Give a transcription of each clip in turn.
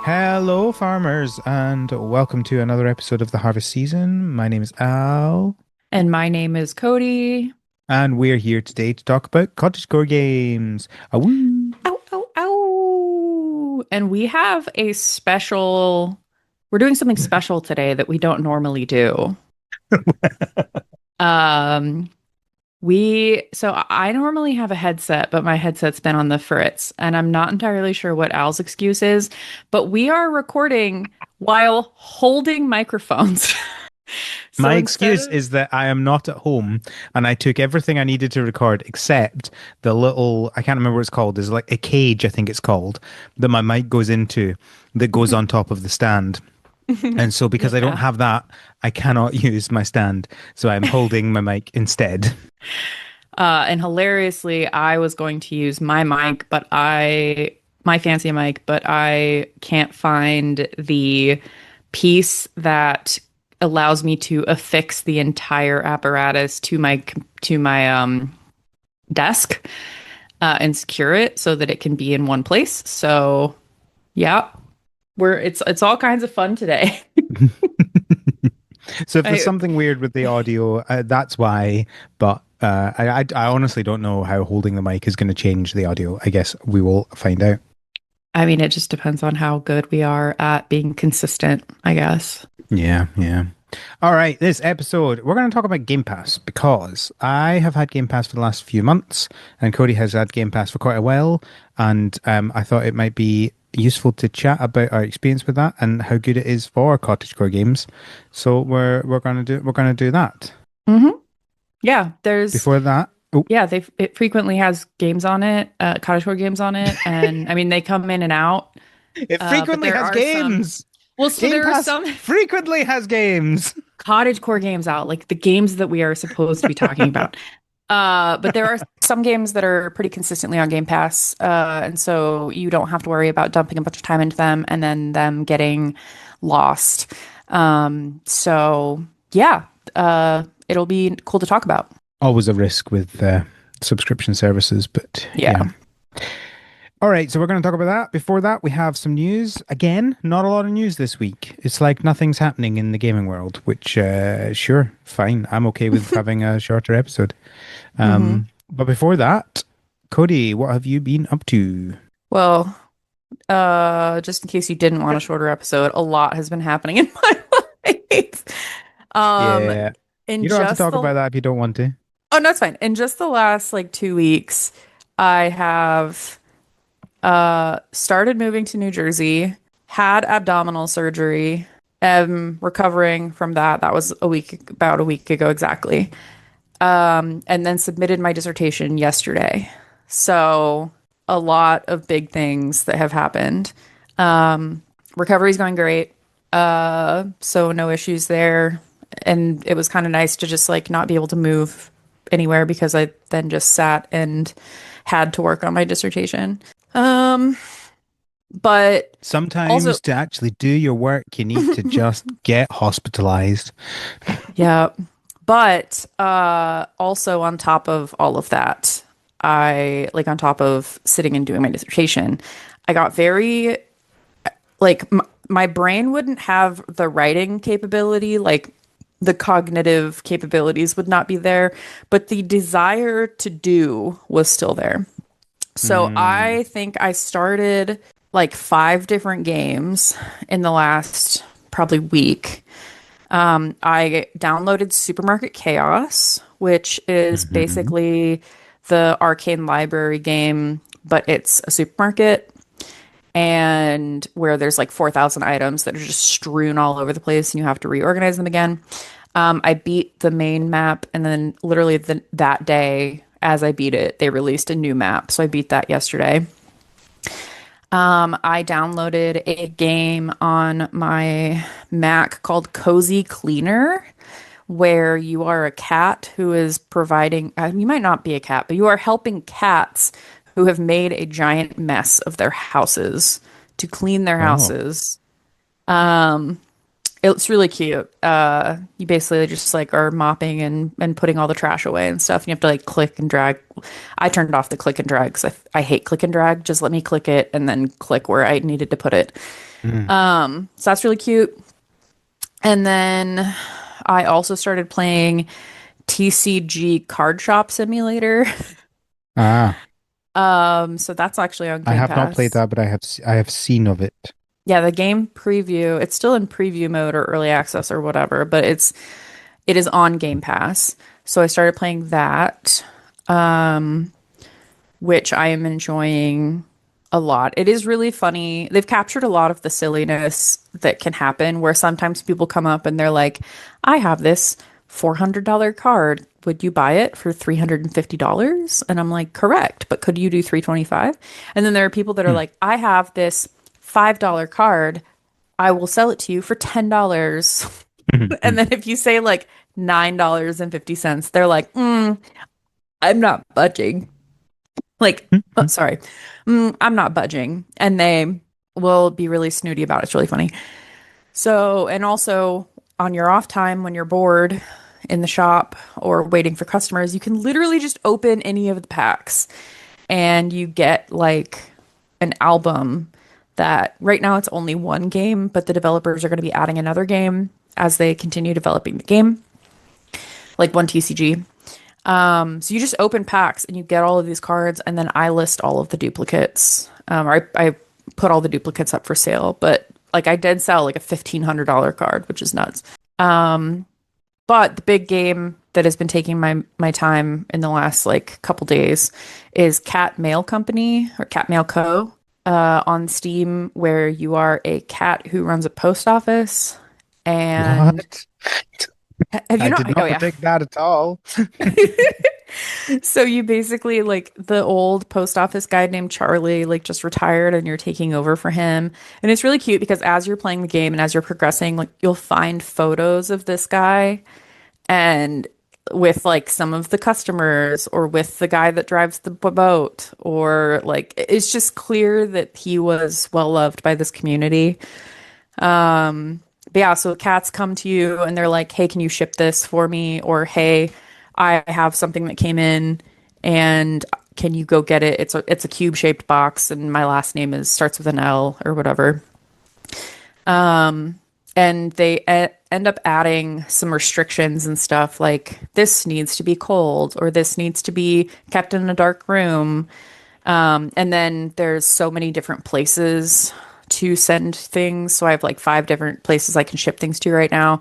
Hello, farmers, and welcome to another episode of the harvest season. My name is Al, And my name is Cody. and we're here today to talk about cottagecore games. Awoo! Ow, ow, ow. And we have we're doing something special today that we don't normally do. Um, so I normally have a headset, but my headset's been on the fritz, and I'm not entirely sure what Al's excuse is, but we are recording while holding microphones. So My instead excuse of is that I am not at home, and I took everything I needed to record except the little, I can't remember what it's called. There's like a cage, I think it's called, that my mic goes into that goes on top of the stand. And so because I don't Yeah. have that, I cannot use my stand. So I'm holding my mic instead. And hilariously, I was going to use my fancy mic, but I can't find the piece that allows me to affix the entire apparatus to my desk and secure it so that it can be in one place. So yeah, it's all kinds of fun today. So if there's I something weird with the audio, that's why. But I honestly don't know how holding the mic is going to change the audio. I guess we will find out. I mean, it just depends on how good we are at being consistent, I guess. Yeah, yeah. All right, this episode, we're going to talk about Game Pass because I have had Game Pass for the last few months, and Cody has had Game Pass for quite a while. And I thought it might be useful to chat about our experience with that and how good it is for cottagecore games. So we're gonna do that. hmm Yeah, there's Before that, oh, Yeah, it frequently has games on it, Cottagecore games on it, and I mean they come in and out. it But frequently there has are some. games. Well, so Game there are Pass some frequently has games. Cottagecore games out, like the games that we are supposed to be talking about. But there are some games that are pretty consistently on Game Pass, and so you don't have to worry about dumping a bunch of time into them and then them getting lost. So yeah, it'll be cool to talk about. Always a risk with subscription services, but yeah. Yeah. All right, so we're going to talk about that. Before that, we have some news. Again, not a lot of news this week. It's like nothing's happening in the gaming world, which, sure, fine. I'm okay with having a shorter episode. hmm But before that, Cody, what have you been up to? Well, just in case you didn't want a shorter episode, a lot has been happening in my life. Um, Yeah, in you don't have to just talk the about that if you don't want to. Oh, no, it's fine. In just the last like 2 weeks, I have started moving to New Jersey, had abdominal surgery, am recovering from that. That was about a week ago exactly. And then submitted my dissertation yesterday. So a lot of big things that have happened. Recovery's going great. So no issues there. And it was kind of nice to just like not be able to move anywhere because I then just sat and had to work on my dissertation. Um, but also, Sometimes to actually do your work, you need to just get hospitalized. yeah, but also on top of all of that, I like on top of sitting and doing my dissertation, I got very like my brain wouldn't have the writing capability, like the cognitive capabilities would not be there, but the desire to do was still there. So Hmm. I think I started like five different games in the last probably week. I downloaded Supermarket Chaos, which is Hmm. basically the Arcane Library game, but it's a supermarket and where there's like 4,000 items that are just strewn all over the place and you have to reorganize them again. I beat the main map, and then literally that day, as I beat it, they released a new map. So I beat that yesterday. I downloaded a game on my Mac called Cozy Cleaner, where you are a cat who is providing, you might not be a cat, but you are helping cats who have made a giant mess of their houses to clean their Oh. houses. It's really cute. You basically just like are mopping and putting all the trash away and stuff. And you have to like click and drag. I turned off the click and drag because I hate click and drag. Just let me click it and then click where I needed to put it. Mm. So that's really cute. And then I also started playing TCG Card Shop Simulator. Ah, So that's actually on I Game have not played Pass. that, but I have seen of it. Yeah, the game preview, it's still in preview mode or early access or whatever, but it is on Game Pass. So I started playing that, which I am enjoying a lot. It is really funny. They've captured a lot of the silliness that can happen where sometimes people come up and they're like, I have this $400 card. Would you buy it for $350? And I'm like, correct, but could you do 325? And then there are people that are Hmm. like, I have this $5 card. I will sell it to you for $10. And then if you say like $9.50, they're like, I'm not budging. Like, oh, sorry, I'm not budging. And they will be really snooty about it. It's really funny. So, and also on your off time when you're bored in the shop or waiting for customers, you can literally just open any of the packs and you get like an album that right now it's only one game, but the developers are going to be adding another game as they continue developing the game, like one TCG. So you just open packs and you get all of these cards, and then I list all of the duplicates. I put all the duplicates up for sale, but like I did sell like a $1,500 card, which is nuts. But the big game that has been taking my time in the last like couple days is Cat Mail Company or Cat Mail Co. On Steam, where you are a cat who runs a post office. And What? have you I not? did Oh not yeah. predict that at all. So you basically like the old post office guy named Charlie like just retired and you're taking over for him. And it's really cute because as you're playing the game and as you're progressing, like you'll find photos of this guy and with like some of the customers or with the guy that drives the boat or like it's just clear that he was well loved by this community. But yeah, so cats come to you and they're like, "Hey, can you ship this for me?" Or "Hey, I have something that came in and can you go get it? It's a cube-shaped box and my last name is starts with an L or whatever." And they end up adding some restrictions and stuff like this needs to be cold or this needs to be kept in a dark room. And then there's so many different places to send things. So I have like 5 different places I can ship things to right now.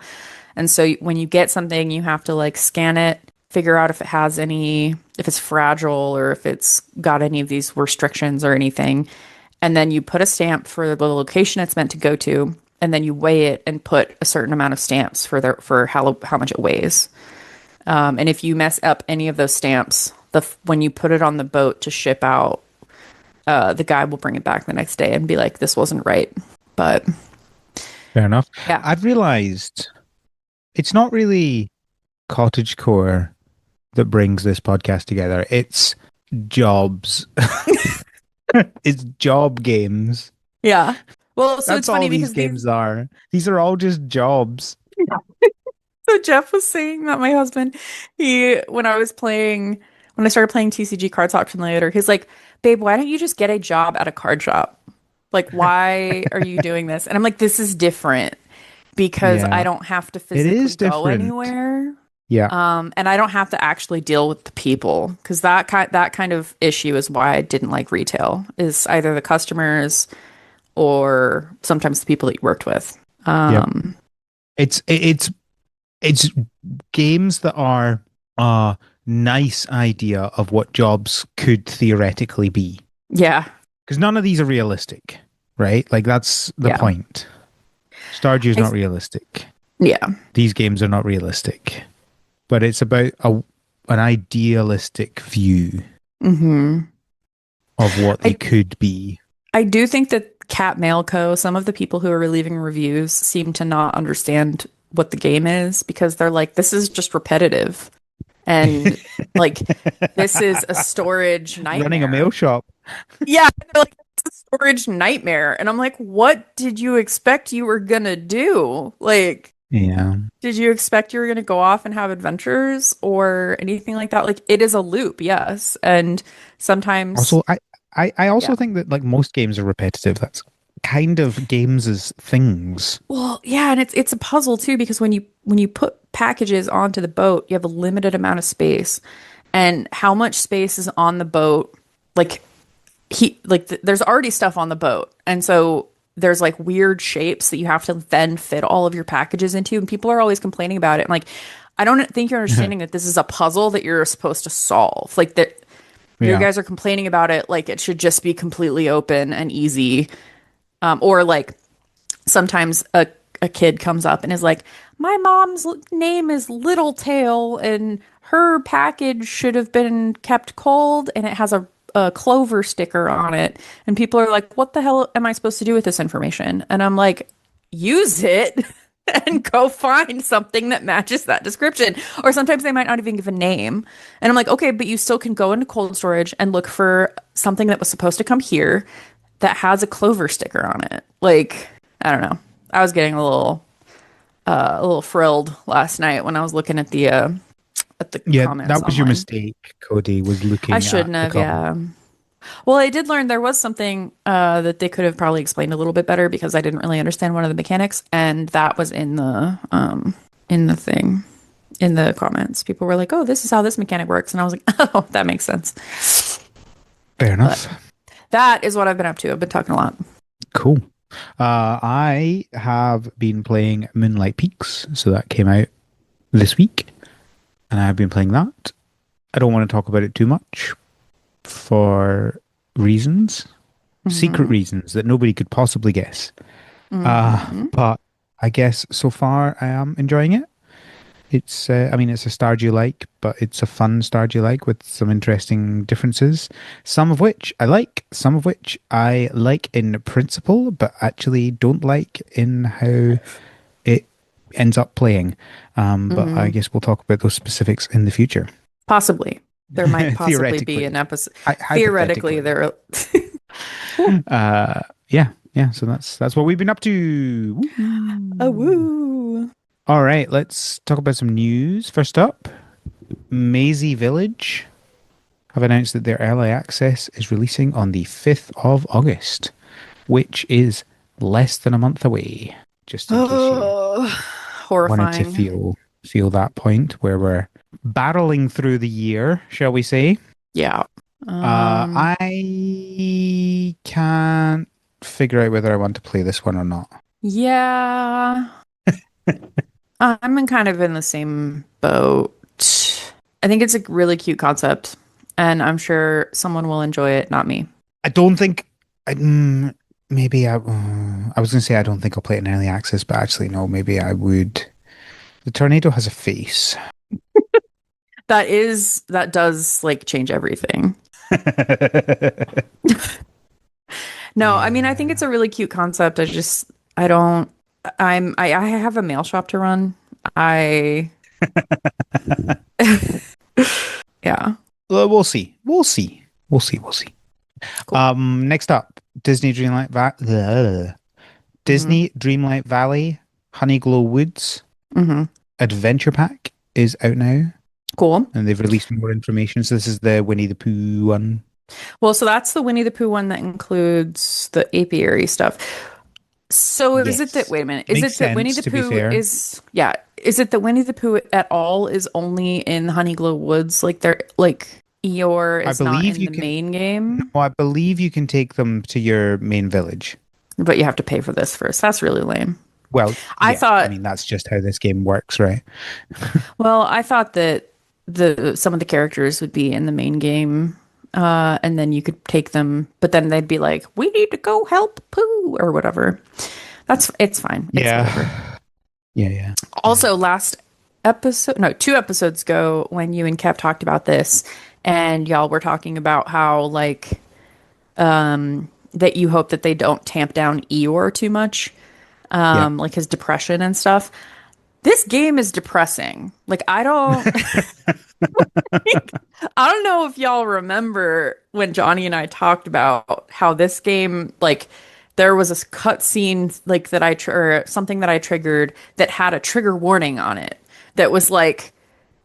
And so when you get something, you have to like scan it, figure out if it has any, if it's fragile or if it's got any of these restrictions or anything. And then you put a stamp for the location it's meant to go to. And then you weigh it and put a certain amount of stamps for how much it weighs. And if you mess up any of those stamps, when you put it on the boat to ship out, the guy will bring it back the next day and be like, "This wasn't right." But Fair enough. yeah, I've realized it's not really Cottagecore that brings this podcast together. It's jobs. It's job games. yeah. Well, so That's it's all funny these because games are. These are all just jobs. so Jeff was saying that my husband, when I was playing, when I started playing TCG Cards Auction Simulator, he's like, "Babe, why don't you just get a job at a card shop? Like, why are you doing this?" And I'm like, "This is different because I Yeah, don't have to it physically is go different. anywhere." Yeah. And I don't have to actually deal with the people because that kind of issue is why I didn't like retail is either the customers or sometimes the people that you worked with. Yep. It's games that are a nice idea of what jobs could theoretically be. Yeah, Because none of these are realistic, right? Like that's the yeah, point. Stardew's I, not realistic. yeah. These games are not realistic. But it's about an idealistic view Hmm. of what they I could be. I do think that Cat Mail Co. Some of the people who are leaving reviews seem to not understand what the game is because they're like, "This is just repetitive," and like, "This is a storage Running a mail nightmare." shop. Yeah, they're like, "It's a storage nightmare," and I'm like, "What did you expect you were gonna do? Like, Yeah. did you expect you were gonna go off and have adventures or anything like that? Like, it is a loop, yes, and sometimes, Also, I yeah, also think that like most games are repetitive. That's kind of games as things. Well, yeah, and it's a puzzle too because when you put packages onto the boat, you have a limited amount of space. And how much space is on the boat? Like there's already stuff on the boat. And so there's like weird shapes that you have to then fit all of your packages into, and people are always complaining about it. I'm like, I don't think you're understanding that this is a puzzle that you're supposed to solve. Like that your Yeah. guys are complaining about it like it should just be completely open and easy. Or like sometimes a kid comes up and is like, my mom's name is Littletail and her package should have been kept cold and it has a clover sticker on it. And people are like, what the hell am I supposed to do with this information? And I'm like, use it and go find something that matches that description. Or sometimes they might not even give a name. And I'm like, okay, but you still can go into cold storage and look for something that was supposed to come here that has a clover sticker on it. Like, I don't know. I was getting a little frilled last night when I was looking at the Yeah, comments that was your online. mistake, Cody, was I looking at shouldn't the have, comment. yeah. Well, I did learn there was something that they could have probably explained a little bit better because I didn't really understand one of the mechanics, and that was in the thing in the comments. People were like, "Oh, this is how this mechanic works," and I was like, "Oh, that makes sense." Fair But enough. that is what I've been up to. I've been talking a lot. Cool. I have been playing Moonlight Peaks, so that came out this week, and I've been playing that. I don't want to talk about it too much for reasons, secret Hmm. reasons that nobody could possibly guess. Hmm. But I guess so far I am enjoying it. It's, I mean, it's a Stardew like, but it's a fun Stardew like with some interesting differences. Some of which I like, some of which I like in principle, but actually don't like in how it ends up playing. But I Hmm. guess we'll talk about those specifics in the future. Possibly. There might possibly be an Theoretically, episode. Theoretically, hypothetically. there. Ooh. Yeah, yeah. So that's what we've been up to. Oh, Woo. woo. All right, let's talk about some news. First up, Maisie Village have announced that their early access is releasing on the 5th of August, which is less than a month away. Just in case you Oh, wanted to horrifying. feel that point where we're barreling through the year, shall we say? Yeah. Um, I can't figure out whether I want to play this one or not. yeah. I'm in kind of in the same boat. I think it's a really cute concept, and I'm sure someone will enjoy it, not me. I don't think I maybe I was gonna say I don't think I'll play it in early access, but actually no, maybe I would. The tornado has a face. That does like change everything. No, I mean, I think Yeah. it's a really cute concept. I don't, I have a mail shop to run. I, yeah, Well, we'll see. We'll see. We'll see. We'll see. cool. Next up, Hmm. Disney Dreamlight Valley Honeyglow Woods Hmm. Adventure Pack is out now, Cool. and they've released more information. So this is the Winnie the Pooh one. Well, so that's the Winnie the Pooh one that includes the apiary stuff. So is it that, Yes. wait a minute, is Makes it that Winnie sense, the to be Pooh fair. is, yeah, is it that Winnie the Pooh at all is only in Honeyglow Woods? Like they're, like Eeyore I is not believe in you the can. main game, No, I believe you can take them to your main village. but you have to pay for this first. That's really lame. Well, I yeah. I thought mean, that's just how this game works, right? Well, I thought that the some of the characters would be in the main game, and then you could take them, but then they'd be like, "We need to go help Pooh" or whatever. It's fine. It's whatever. Yeah. Yeah, yeah. Yeah. Also, last episode, no, 2 episodes ago, when you and Kev talked about this, and y'all were talking about how like that you hope that they don't tamp down Eeyore too much, Yeah. like his depression and stuff. This game is depressing. Like I don't I don't know if y'all remember when Johnny and I talked about how this game, like, there was a cutscene like that or something that I triggered that had a trigger warning on it. That was like,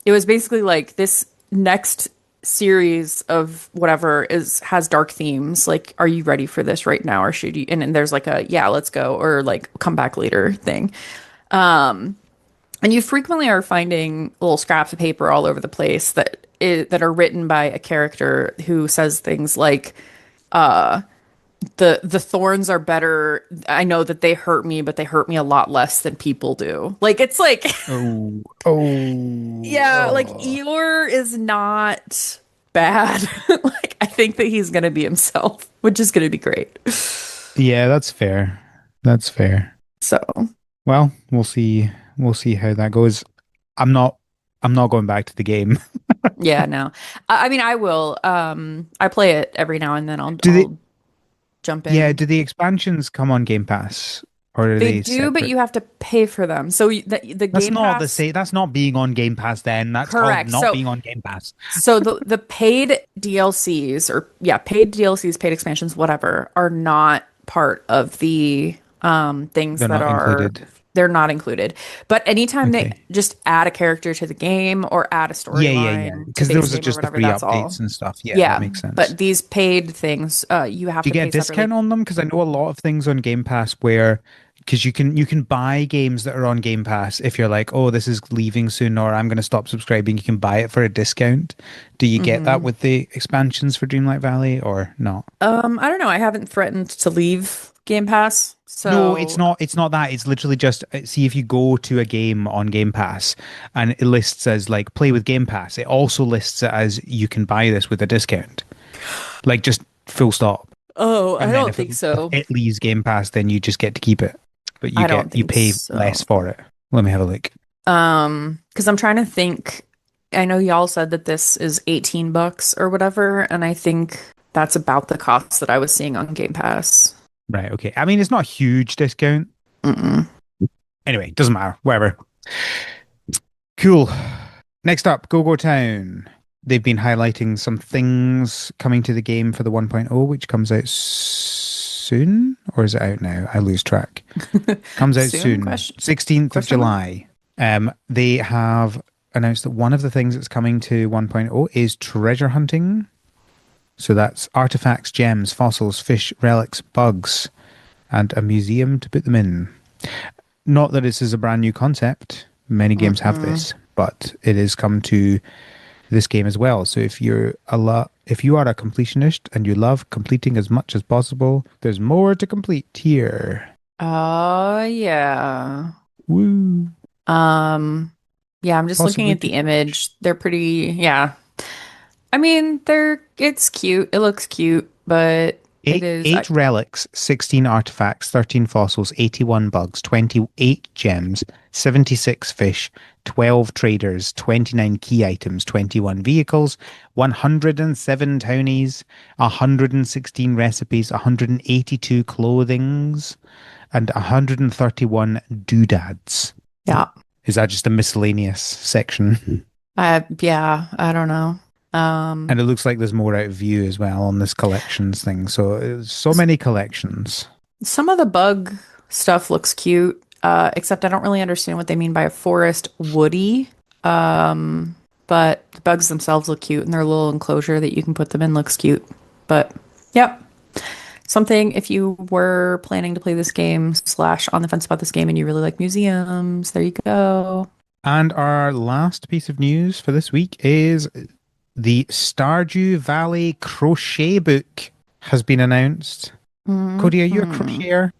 it was basically like this next. series of whatever is has dark themes. Like, are you ready for this right now, or should you? And there's like a yeah, let's go, or like come back later thing. And you frequently are finding little scraps of paper all over the place that are written by a character who says things like, the thorns are better. I know that they hurt me, but they hurt me a lot less than people do. Like it's like Oh, oh, yeah, like oh. Eeyore is not bad. Like I think that he's gonna be himself, which is gonna be great. Yeah, that's fair. That's fair. So Well, we'll see. We'll see how that goes. I'm not. I'm not going back to the game. yeah, no. I mean I will. I play it every now and then. I'll Do they? I'll jump Yeah. in. Do the expansions come on Game Pass, or are They they do, but separate? you have to pay for them. So the That's Game not the Pass, same. That's not being on Game Pass. Then that's called correct. not So being on Game Pass. the paid DLCs or yeah, paid DLCs, paid expansions, whatever, are not part of the things They're that not are included. they're not included. But anytime they Okay. just add a character to the game or add a Yeah, yeah, yeah. storyline to Because base those are game or just the whatever, free that's updates all. and stuff. Yeah, that Yeah, makes sense. but these paid things, you have Do you to get a pay separately. discount on them? Because I know a lot of things on Game Pass where, because you can buy games that are on Game Pass if you're like, oh, this is leaving soon, or I'm going to stop subscribing. You can buy it for a discount. Do you get that hmm with the expansions for Dreamlight Valley or not? I don't know. I haven't threatened to leave Game Pass, No, it's so not. It's not that. It's literally just see if you go to a game on Game Pass and it lists as like play with Game Pass. It also lists it as you can buy this with a discount, like just full stop. oh, I And then don't if it think if so. it leaves Game Pass, then you just get to keep it, but I don't you think pay less so. for it. Let me have a look. Because I'm trying to think. I know y'all said that this is 18 bucks or whatever, and I think that's about the cost that I was seeing on Game Pass. Right. Okay. I mean, it's not a huge discount. Mm-mm. Anyway, doesn't matter. Whatever. Cool. Next up, Go Go Town. They've been highlighting some things coming to the game for the 1.0, which comes out soon, or is it out now? I lose track. Comes out Soon? soon, 16th of Question mark? July. They have announced that one of the things that's coming to 1.0 is treasure hunting. So that's artifacts, gems, fossils, fish, relics, bugs, and a museum to put them in. Not that this is a brand new concept. Many games have Mm-mm. this, but it is come to this game as well. So if you are a completionist and you love completing as much as possible, there's more to complete here. Oh, yeah. Woo! Um, yeah, I'm just looking Possibly at too the much. image. They're pretty, yeah. I mean, it's cute. It looks cute, but it is, Eight relics, 16 artifacts, 13 fossils, 81 bugs, 28 gems, 76 fish, 12 traders, 29 key items, 21 vehicles, 107 townies, 116 recipes, 182 clothings, and 131 doodads. yeah. Is that just a miscellaneous section? Yeah, I don't know. And it looks like there's more out of view as well on this collections thing. So so many collections. Some of the bug stuff looks cute, except I don't really understand what they mean by a forest woody. But the bugs themselves look cute, and their little enclosure that you can put them in looks cute. But yep, something if you were planning to play this game slash on the fence about this game and you really like museums, there you go. And our last piece of news for this week is the Stardew Valley crochet book has been announced. Cody, are you a Hmm. crocheter?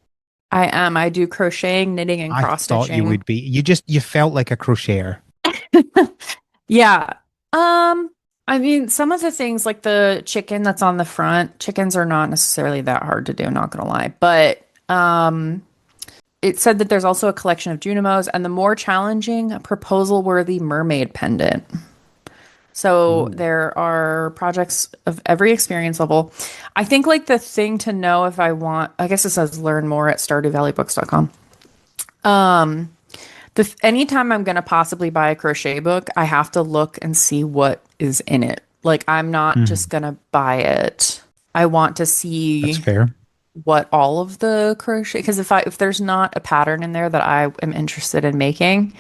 I am. I do crocheting, knitting, and I cross thought you stitching. would be. You felt like a crocheter. Yeah. Um, I mean, some of the things like the chicken that's on the front, chickens are not necessarily that hard to do, not gonna lie. But it said that there's also a collection of Junimos and the more challenging proposal-worthy mermaid pendant. So Ooh. there are projects of every experience level. I think like the thing to know if I want, I guess it says learn more at stardewvalleybooks.com. Um, anytime I'm gonna possibly buy a crochet book, I have to look and see what is in it. Like I'm not just Mhm. gonna buy it. I want to That's see fair. what all of the crochet because if there's not a pattern in there that I am interested in making,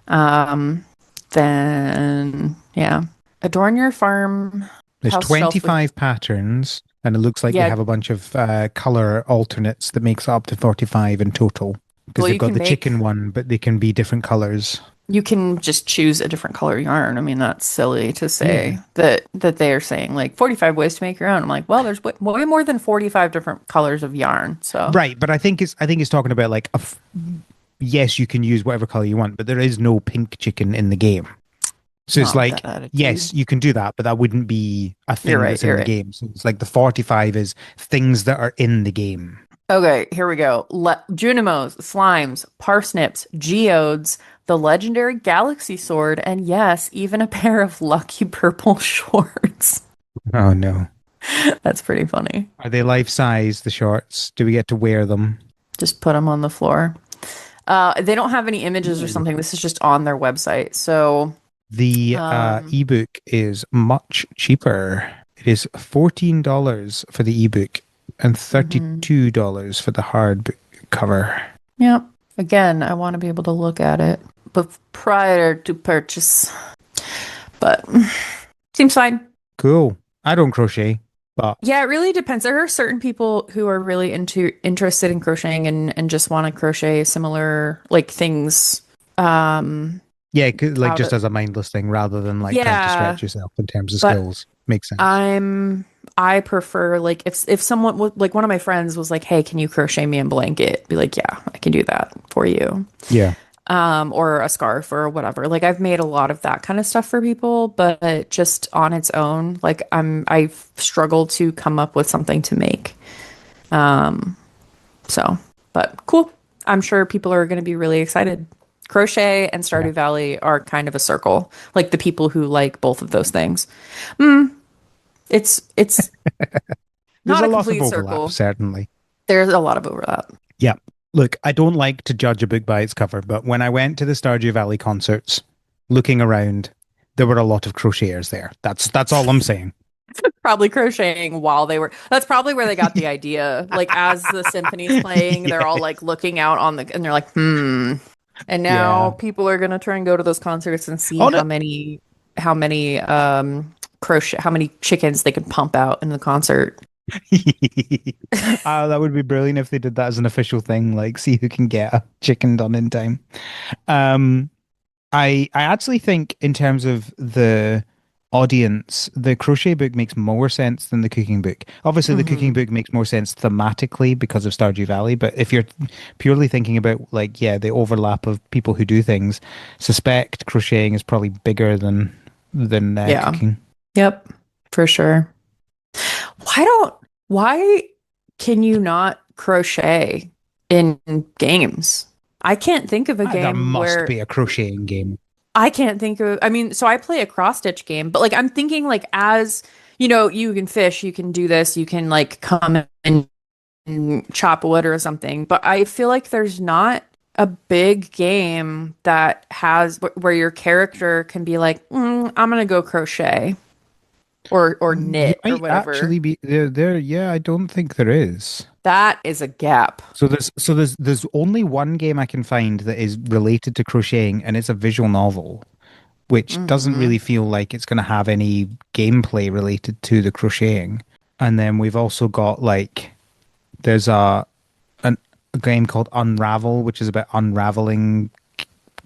um, then yeah. Adorn your There's farmhouse shelf with, 25 patterns, and it looks like they yeah, have a bunch of color alternates that makes it up to 45 in total. Because well, they've got the chicken one, but they can be different colors. you can just choose a different color yarn. I mean, that's silly to Yeah. say that they are saying like 45 ways to make your own. I'm like, well, there's way more than 45 different colors of yarn. So, Right, but I think it's talking about like yes, you can use whatever color you want, but there is no pink chicken in the game. So it's not with like, that attitude. yes, you can do that, but that wouldn't be a You're thing right. that's You're in the right. game. So it's like the 45 is things that are in the game. Okay, here we go. Junimos, slimes, parsnips, geodes, the legendary galaxy sword, and yes, even a pair of lucky purple shorts. Oh no. That's pretty funny. Are they life size, the shorts? Do we get to wear them? Just put them on the floor. They don't have any images or Ooh. something. This is just on their website. So, The um, ebook is much cheaper. It is $14 for the ebook and mhm. $32 for the hard cover. Yeah. Again, I want to be able to look at it, but prior to purchase. But seems fine. Cool. I don't crochet, but Yeah, it really depends. There are certain people who are really interested in crocheting and just want to crochet similar like things yeah, like out just of as a mindless thing rather than like trying to yeah, stretch yourself in terms of but skills. Makes sense. I prefer like if someone like one of my friends was like, "Hey, can you crochet me a blanket?" Be like, "Yeah, I can do that for you." Yeah. Or a scarf or whatever. Like I've made a lot of that kind of stuff for people, but just on its own, like I've struggled to come up with something to make. Um, so, but cool. I'm sure people are going to be really excited. Crochet and Yeah. Stardew Valley are kind of a circle, like the people who like both of those things. Mm, it's There's not a a lot of complete overlap, circle. certainly. There's a lot of overlap. Yeah. Look, I don't like to judge a book by its cover, but when I went to the Stardew Valley concerts, looking around, there were a lot of crocheters there. That's all I'm saying. Probably crocheting while they were. That's probably where they got the idea. Like as the symphony's playing, they're all Yeah. like looking out on the, and they're like, hmm. And now Yeah. people are gonna try and go to those concerts and see Oh no. how many crochet, how many chickens they can pump out in the concert. That would be brilliant if they did that as an official thing, like see who can get a chicken done in time. Um, I actually think in terms of the audience, the crochet book makes more sense than the cooking book. Obviously, the cooking Hmm. book makes more sense thematically because of Stardew Valley, but if you're purely thinking about like, yeah, the overlap of people who do things, suspect crocheting is probably bigger than Yeah. cooking. Yep. For sure. Why don't, why can you not crochet in games? I can't think of a There game must where be a crocheting game. I can't think of, I mean, so I play a cross stitch game, but like I'm thinking like as, you know, you can fish, you can do this, you can like come and chop wood or something, but I feel like there's not a big game that has where your character can be like, I'm gonna go crochet or You knit or might whatever. actually be there. Yeah, I don't think there is. That is a gap. So there's only one game I can find that is related to crocheting, and it's a visual novel, which doesn't Hmm. really feel like it's going to have any gameplay related to the crocheting. And then we've also got like there's a game called Unravel, which is about unraveling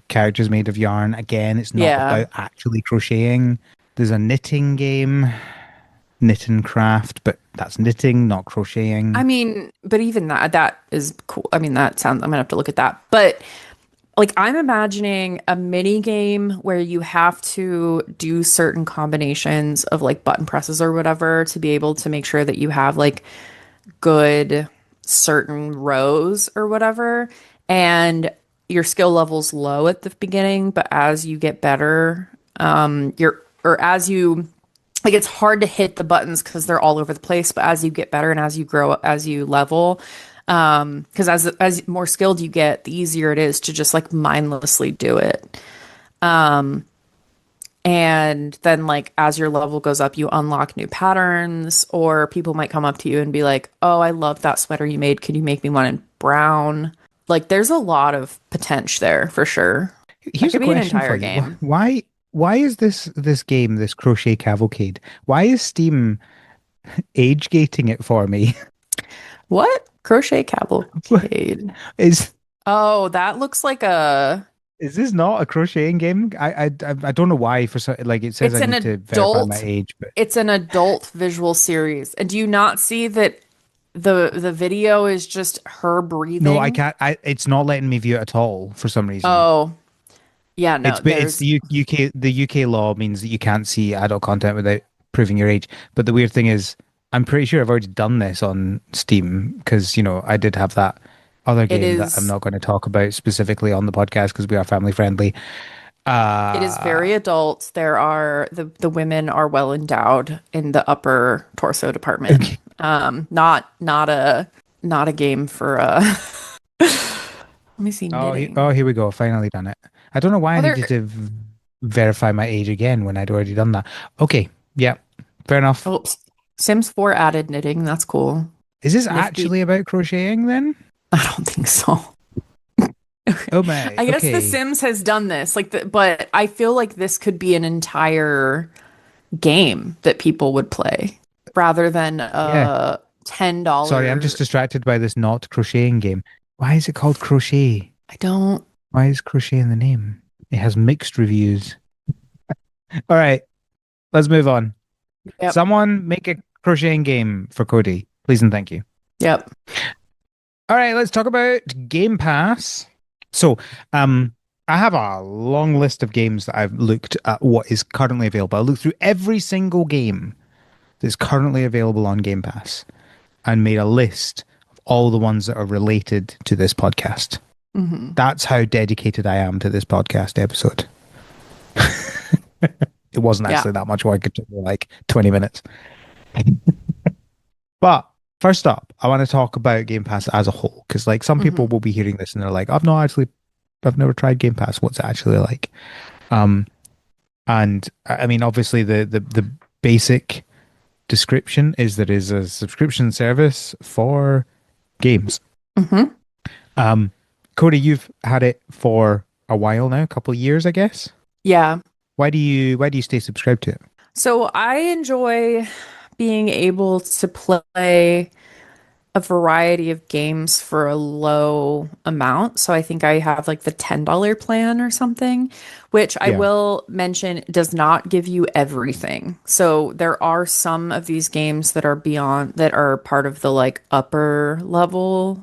characters made of yarn. Again, it's not Yeah. about actually crocheting. There's a knitting game, knit and craft, but that's knitting, not I crocheting. mean, but even that is cool. I mean, that sounds, I'm gonna have to look at that. But like I'm imagining a mini game where you have to do certain combinations of like button presses or whatever to be able to make sure that you have like good certain rows or whatever. And your skill level's low at the beginning, but as you get better, you're or as you like it's hard to hit the buttons because they're all over the place, but as you get better and as you grow, as you level, because as more skilled you get, the easier it is to just like mindlessly do it. And then like as your level goes up, you unlock new patterns, or people might come up to you and be like, "Oh, I love that sweater you made. Could you make me one in brown?" Like there's a lot of potential there for sure. That Here's could a be an question for entire you. game. why is this game, this Crochet Cavalcade? Why is Steam age gating it for me? What? Crochet Cavalcade. Is Oh, that looks like a is this not a crocheting game? I don't know why for so like it says it's I an need to verify my adult age, but it's an adult visual series. And do you not see that the video is just her no, I breathing? can't. It's not letting me view it at all for some reason. Oh, yeah, no, It's there's the UK law means that you can't see adult content without proving your age. But the weird thing is, I'm pretty sure I've already done this on Steam because I did have that other it game that I'm is not going to talk about specifically on the podcast because we are family friendly. it is Uh very adult. There are the women are well endowed in the upper torso department. okay. Not a game for let me see Oh, knitting. here we go. Finally done it. I don't know why I Oh, there needed to verify my age again when I'd already done that. Okay, yeah, fair enough. oops. Sims 4 added knitting. That's cool. Is this Nifty. actually about crocheting then? I don't think so. Oh my, I guess The okay. Sims has done this, but I feel like this could be an entire game that people would play rather than Yeah. a Sorry, I'm just $10. distracted by this not crocheting game. Why is it called Crochet? I don't. Why is Crochet in the name? It has mixed reviews. All right, let's move on. Yep. Someone make a crocheting game for Cody, please and thank you. Yep. All right, let's talk about Game Pass. So, I have a long list of games that I've looked at what is currently available. I looked through every single game that's currently available on Game Pass and made a list of all the ones that are related to this podcast. Hmm. That's how dedicated I am to this podcast episode. It wasn't Yeah. actually that much work. It took me like 20 minutes. But first up, I want to talk about Game Pass as a whole because, like, some people Hmm. will be hearing this and they're like, I've never tried Game Pass. What's it actually like?" Um, and I mean, obviously, the basic description is that it is a subscription service for games. Hmm. Um, Cody, you've had it for a while now, a couple of years, I guess. Yeah. Why do you stay subscribed to it? So I enjoy being able to play a variety of games for a low amount. So I think I have like the $10 plan or something, which I Yeah. will mention does not give you everything. So there are some of these games that are part of the like upper level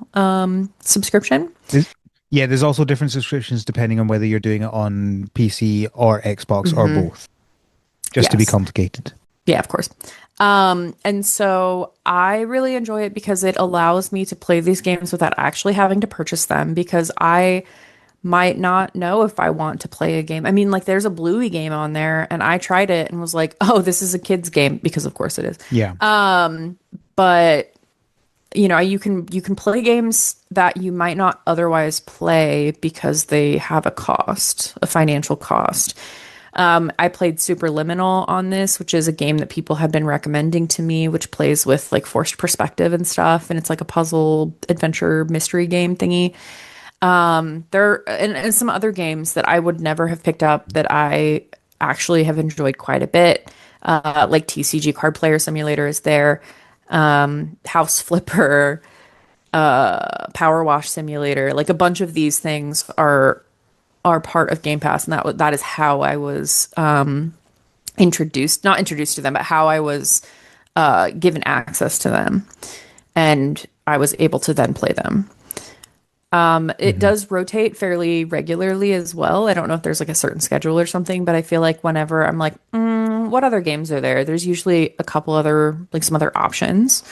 subscription. There's, yeah, there's also different subscriptions depending on whether you're doing it on PC or Xbox or Hmm. both, just to be Yes. complicated. Yeah, of course. And so I really enjoy it because it allows me to play these games without actually having to purchase them because I might not know if I want to play a game. I mean, like there's a Bluey game on there and I tried it and was like, "Oh, this is a kid's game," because of course it is. Yeah. But you can play games that you might not otherwise play because they have a financial cost. I played Superliminal on this, which is a game that people have been recommending to me, which plays with like forced perspective and stuff, and it's like a puzzle adventure mystery game thingy. And some other games that I would never have picked up that I actually have enjoyed quite a bit. Like TCG Card Player Simulator is there, House Flipper, Power Wash Simulator. Like a bunch of these things are part of Game Pass, and that is how I was not introduced to them, but how I was given access to them, and I was able to then play them. It Hmm. does rotate fairly regularly as well. I don't know if there's like a certain schedule or something, but I feel like whenever I'm like, what other games are there? There's usually a couple other, like some other options.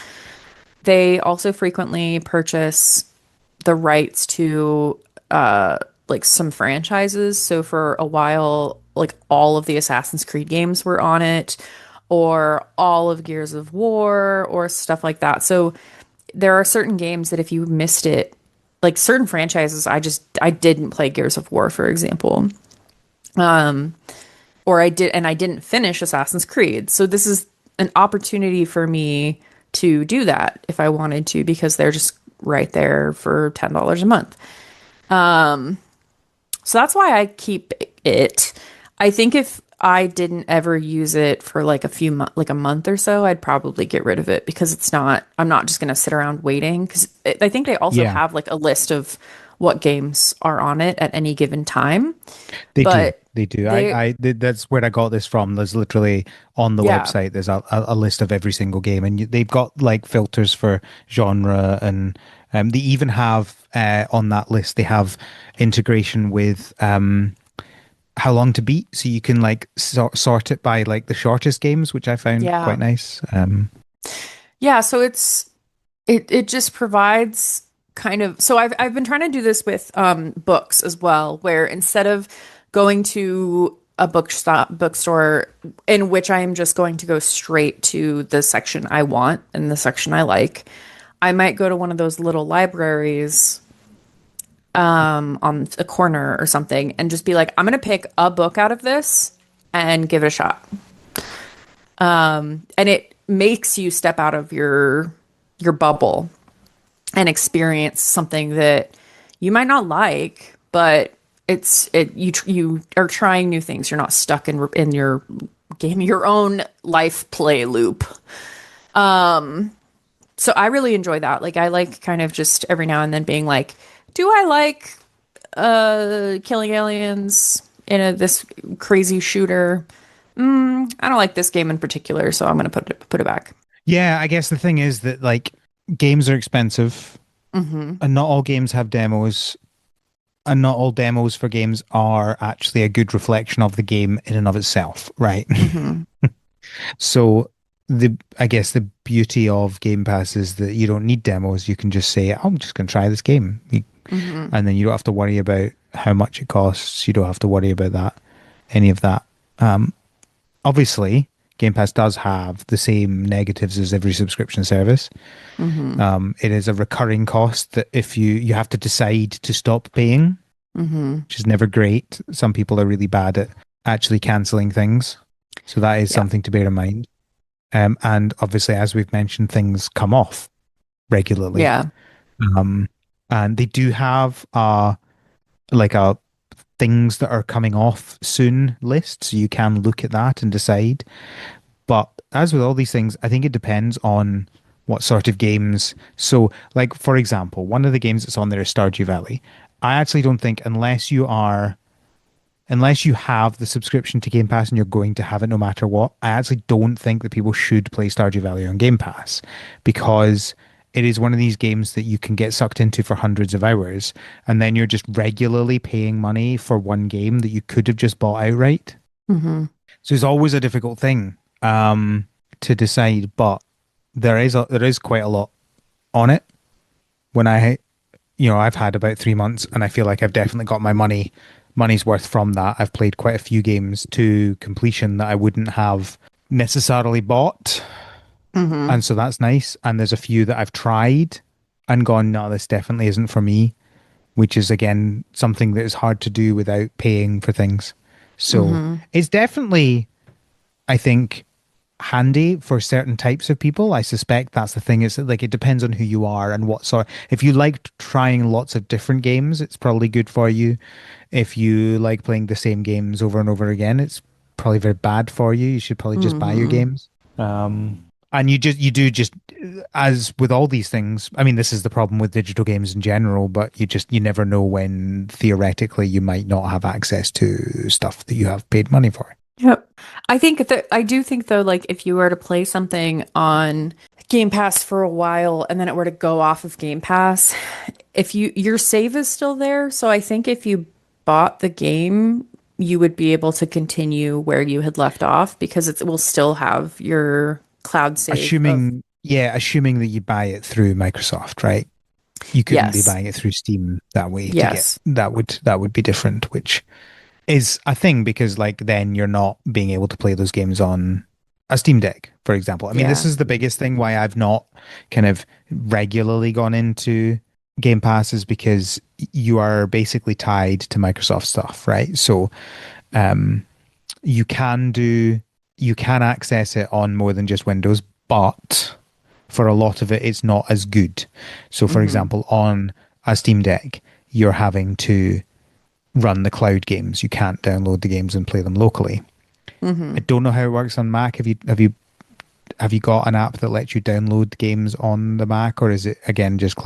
They also frequently purchase the rights to like some franchises. So for a while, like all of the Assassin's Creed games were on it, or all of Gears of War, or stuff like that. So there are certain games that if you missed it, like certain franchises, I didn't play Gears of War, for example. Or I didn't finish Assassin's Creed. So this is an opportunity for me to do that if I wanted to, because they're just right there for $10 a month. So that's why I keep it. I think if I didn't ever use it for like a few months, like a month or so, I'd probably get rid of it because I'm not just going to sit around waiting. Because I think they also Yeah, have like a list of what games are on it at any given time. they do. But They do. they, That's where I got this from. There's literally on the yeah, website, there's a list of every single game, and they've got like filters for genre, and they even have on that list, they have integration with how long to beat, so you can like sort it by like the shortest games, which I found quite yeah, nice. yeah. So it just provides kind of, so I've been trying to do this with books as well, where instead of going to a bookstore in which I am just going to go straight to the section I want and the section I like, I might go to one of those little libraries on a corner or something and just be like, I'm gonna pick a book out of this and give it a shot. And it makes you step out of your bubble and experience something that you might not like, but you are trying new things. You're not stuck in your game, your own life play loop. So I really enjoy that. Like I like kind of just every now and then being like, do I like killing aliens in this crazy shooter? I don't like this game in particular, so I'm gonna put it back. Yeah, I guess the thing is that like games are expensive, Hmm. and not all games have demos, and not all demos for games are actually a good reflection of the game in and of itself, right? Hmm. So I guess the beauty of Game Pass is that you don't need demos. You can just say, I'm just going to try this game. Hmm. And then you don't have to worry about how much it costs. You don't have to worry about any of that. Obviously, Game Pass does have the same negatives as every subscription service. Hmm. It is a recurring cost that if you have to decide to stop paying, Hmm. which is never great. Some people are really bad at actually canceling things. So that is Yeah. something to bear in mind. And obviously, as we've mentioned, things come off regularly. Yeah. Um, and they do have like a things that are coming off soon list, so you can look at that and decide. But as with all these things, I think it depends on what sort of games. So, like for example, one of the games that's on there is Stardew Valley. I actually don't think unless you have the subscription to Game Pass and you're going to have it no matter what, I actually don't think that people should play Stardew Valley on Game Pass because it is one of these games that you can get sucked into for hundreds of hours and then you're just regularly paying money for one game that you could have just bought outright. Hmm. So it's always a difficult thing to decide, but there is quite a lot on it. When I've had about 3 months, and I feel like I've definitely got my money's worth from that. I've played quite a few games to completion that I wouldn't have necessarily bought, Hmm. and so that's nice. And there's a few that I've tried and gone, no, this definitely isn't for me, which is again something that is hard to do without paying for things. So Hmm. it's definitely, I think, handy for certain types of people. I suspect that's the thing. Is that like it depends on who you are and what sort. If you like trying lots of different games, it's probably good for you. If you like playing the same games over and over again, it's probably very bad for you. You should probably just buy your Hmm. games. And you do just as with all these things. I mean, this is the problem with digital games in general, but you never know when theoretically you might not have access to stuff that you have paid money for. Yep. I do think though, like if you were to play something on Game Pass for a while and then it were to go off of Game Pass, if your save is still there, so I think if you bought the game, you would be able to continue where you had left off because it will still have your cloud save of Assuming that you buy it through Microsoft, right? You couldn't be yes. buying it through Steam that way to get Yes. that would be different, which is a thing because like then you're not being able to play those games on a Steam Deck, for example. I mean, this Yeah. is the biggest thing why I've not kind of regularly gone into Game Pass is because you are basically tied to Microsoft stuff, right? So you can do you can access it on more than just Windows, but for a lot of it, it's not as good. So, for Hmm. example, on a Steam Deck, you're having to run the cloud games. You can't download the games and play them locally. Hmm. I don't know how it works on Mac. Have you got an app that lets you download games on the Mac, or is it again just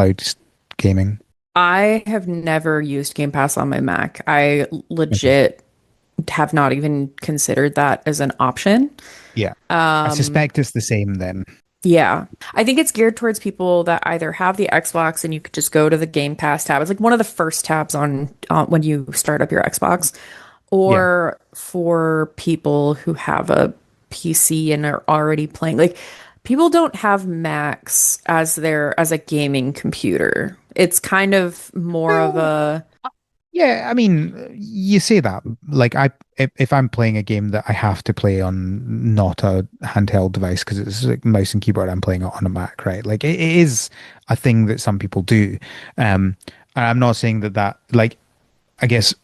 gaming? I have never used Game Pass on my Mac. I Okay. legit have not even considered that as an option. Yeah. I Um, suspect it's the same then. yeah. I think it's geared towards people that either have the Xbox and you could just go to the Game Pass tab. It's like one of the first tabs on when you start up your Xbox, Yeah. or for people who have a PC and are already playing. Like people don't have Macs as a gaming computer. It's kind of more of Well, a yeah, I mean, you say that. Like if I'm playing a game that I have to play on not a handheld device because it's like mouse and keyboard, I'm playing it on a Mac, right? Like it is a thing that some people do. And I'm not saying that like I guess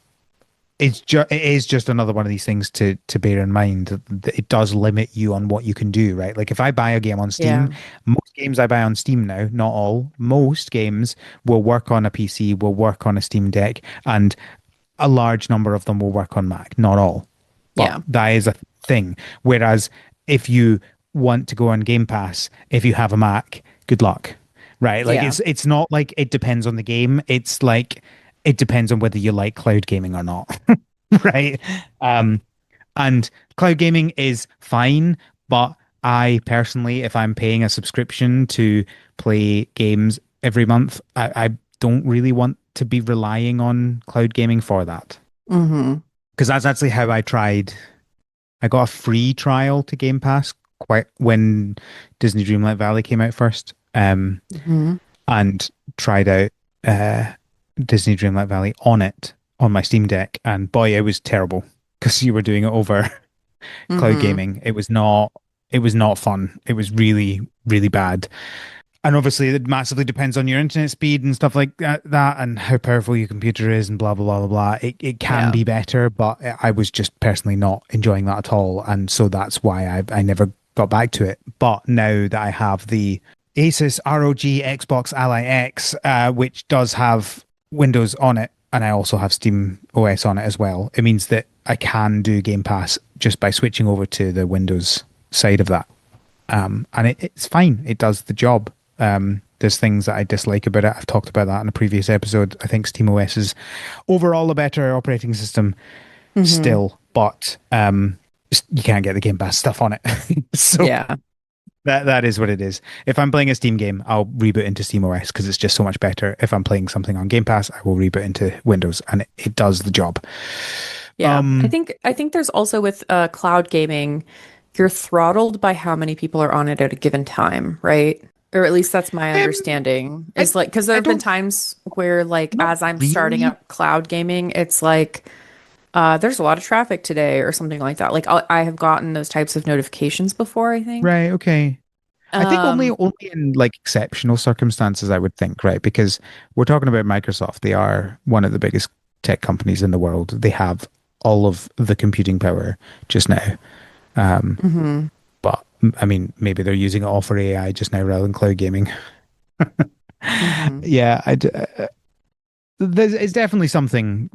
it is just another one of these things to bear in mind that it does limit you on what you can do, right? Like if I buy a game on Steam, yeah. most games I buy on Steam now, not all, most games will work on a PC, will work on a Steam Deck, and a large number of them will work on Mac, not all. But Yeah. that is a thing. Whereas if you want to go on Game Pass, if you have a Mac, good luck. Right? Like Yeah. it's not like it depends on the game. It's like it depends on whether you like cloud gaming or not. Right? Um, and cloud gaming is fine, but I personally, if I'm paying a subscription to play games every month, I don't really want to be relying on cloud gaming for that. Hmm. Because that's actually how I tried. I got a free trial to Game Pass quite when Disney Dreamlight Valley came out first, Hmm. and tried out uh, Disney Dreamlight Valley on it on my Steam Deck, and boy, it was terrible because you were doing it over cloud Hmm. gaming. It was not fun. It was really, really bad. And obviously, it massively depends on your internet speed and stuff like that, and how powerful your computer is, and blah blah blah blah blah. It can Yeah. be better, but I was just personally not enjoying that at all, and so that's why I never got back to it. But now that I have the Asus ROG Xbox Ally X, which does have Windows on it, and I also have Steam OS on it as well, it means that I can do Game Pass just by switching over to the Windows side of that. And it's fine. It does the job. There's things that I dislike about it. I've talked about that in a previous episode. I think SteamOS is overall a better operating system Hmm. still, but you can't get the Game Pass stuff on it. So Yeah. that is what it is. If I'm playing a Steam game, I'll reboot into SteamOS because it's just so much better. If I'm playing something on Game Pass, I will reboot into Windows, and it does the job. Yeah. I Um, think I think there's also with cloud gaming, you're throttled by how many people are on it at a given time, right? Or at least that's my um, understanding. I Is like because there I have been don't times where like not as I'm starting really. up cloud gaming, it's like there's a lot of traffic today or something like that. Like I have gotten those types of notifications before, I think. Right, okay. I think only Um, only in like exceptional circumstances I would think, right? Because we're talking about Microsoft. They are one of the biggest tech companies in the world. They have all of the computing power just now. Um, mhm, but I mean, maybe they're using it all for AI just now rather than cloud gaming. mhm. Yeah, it's definitely something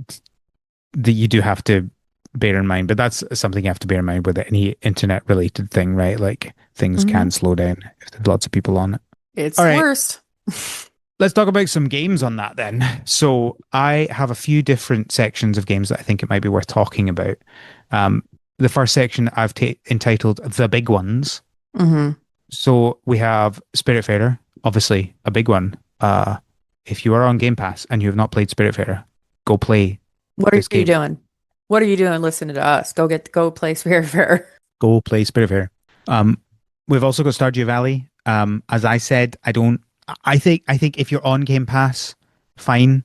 that you do have to bear in mind, but that's something you have to bear in mind with any internet related thing, right? Like things Mhm. can slow down if there's lots of people on it. It's All the right. worst. Let's talk about some games on that then. So I have a few different sections of games that I think it might be worth talking about. Um, the first section I've entitled "The Big Ones." Hmm. So we have Spiritfarer, obviously a big one. If you are on Game Pass and you have not played Spiritfarer, go play What are this you game. doing? What are you doing listening to us? Go play Spirit Fair. Go play Spiritfarer. Um, we've also got Stardew Valley. As I said, I don't. I think if you're on Game Pass, fine.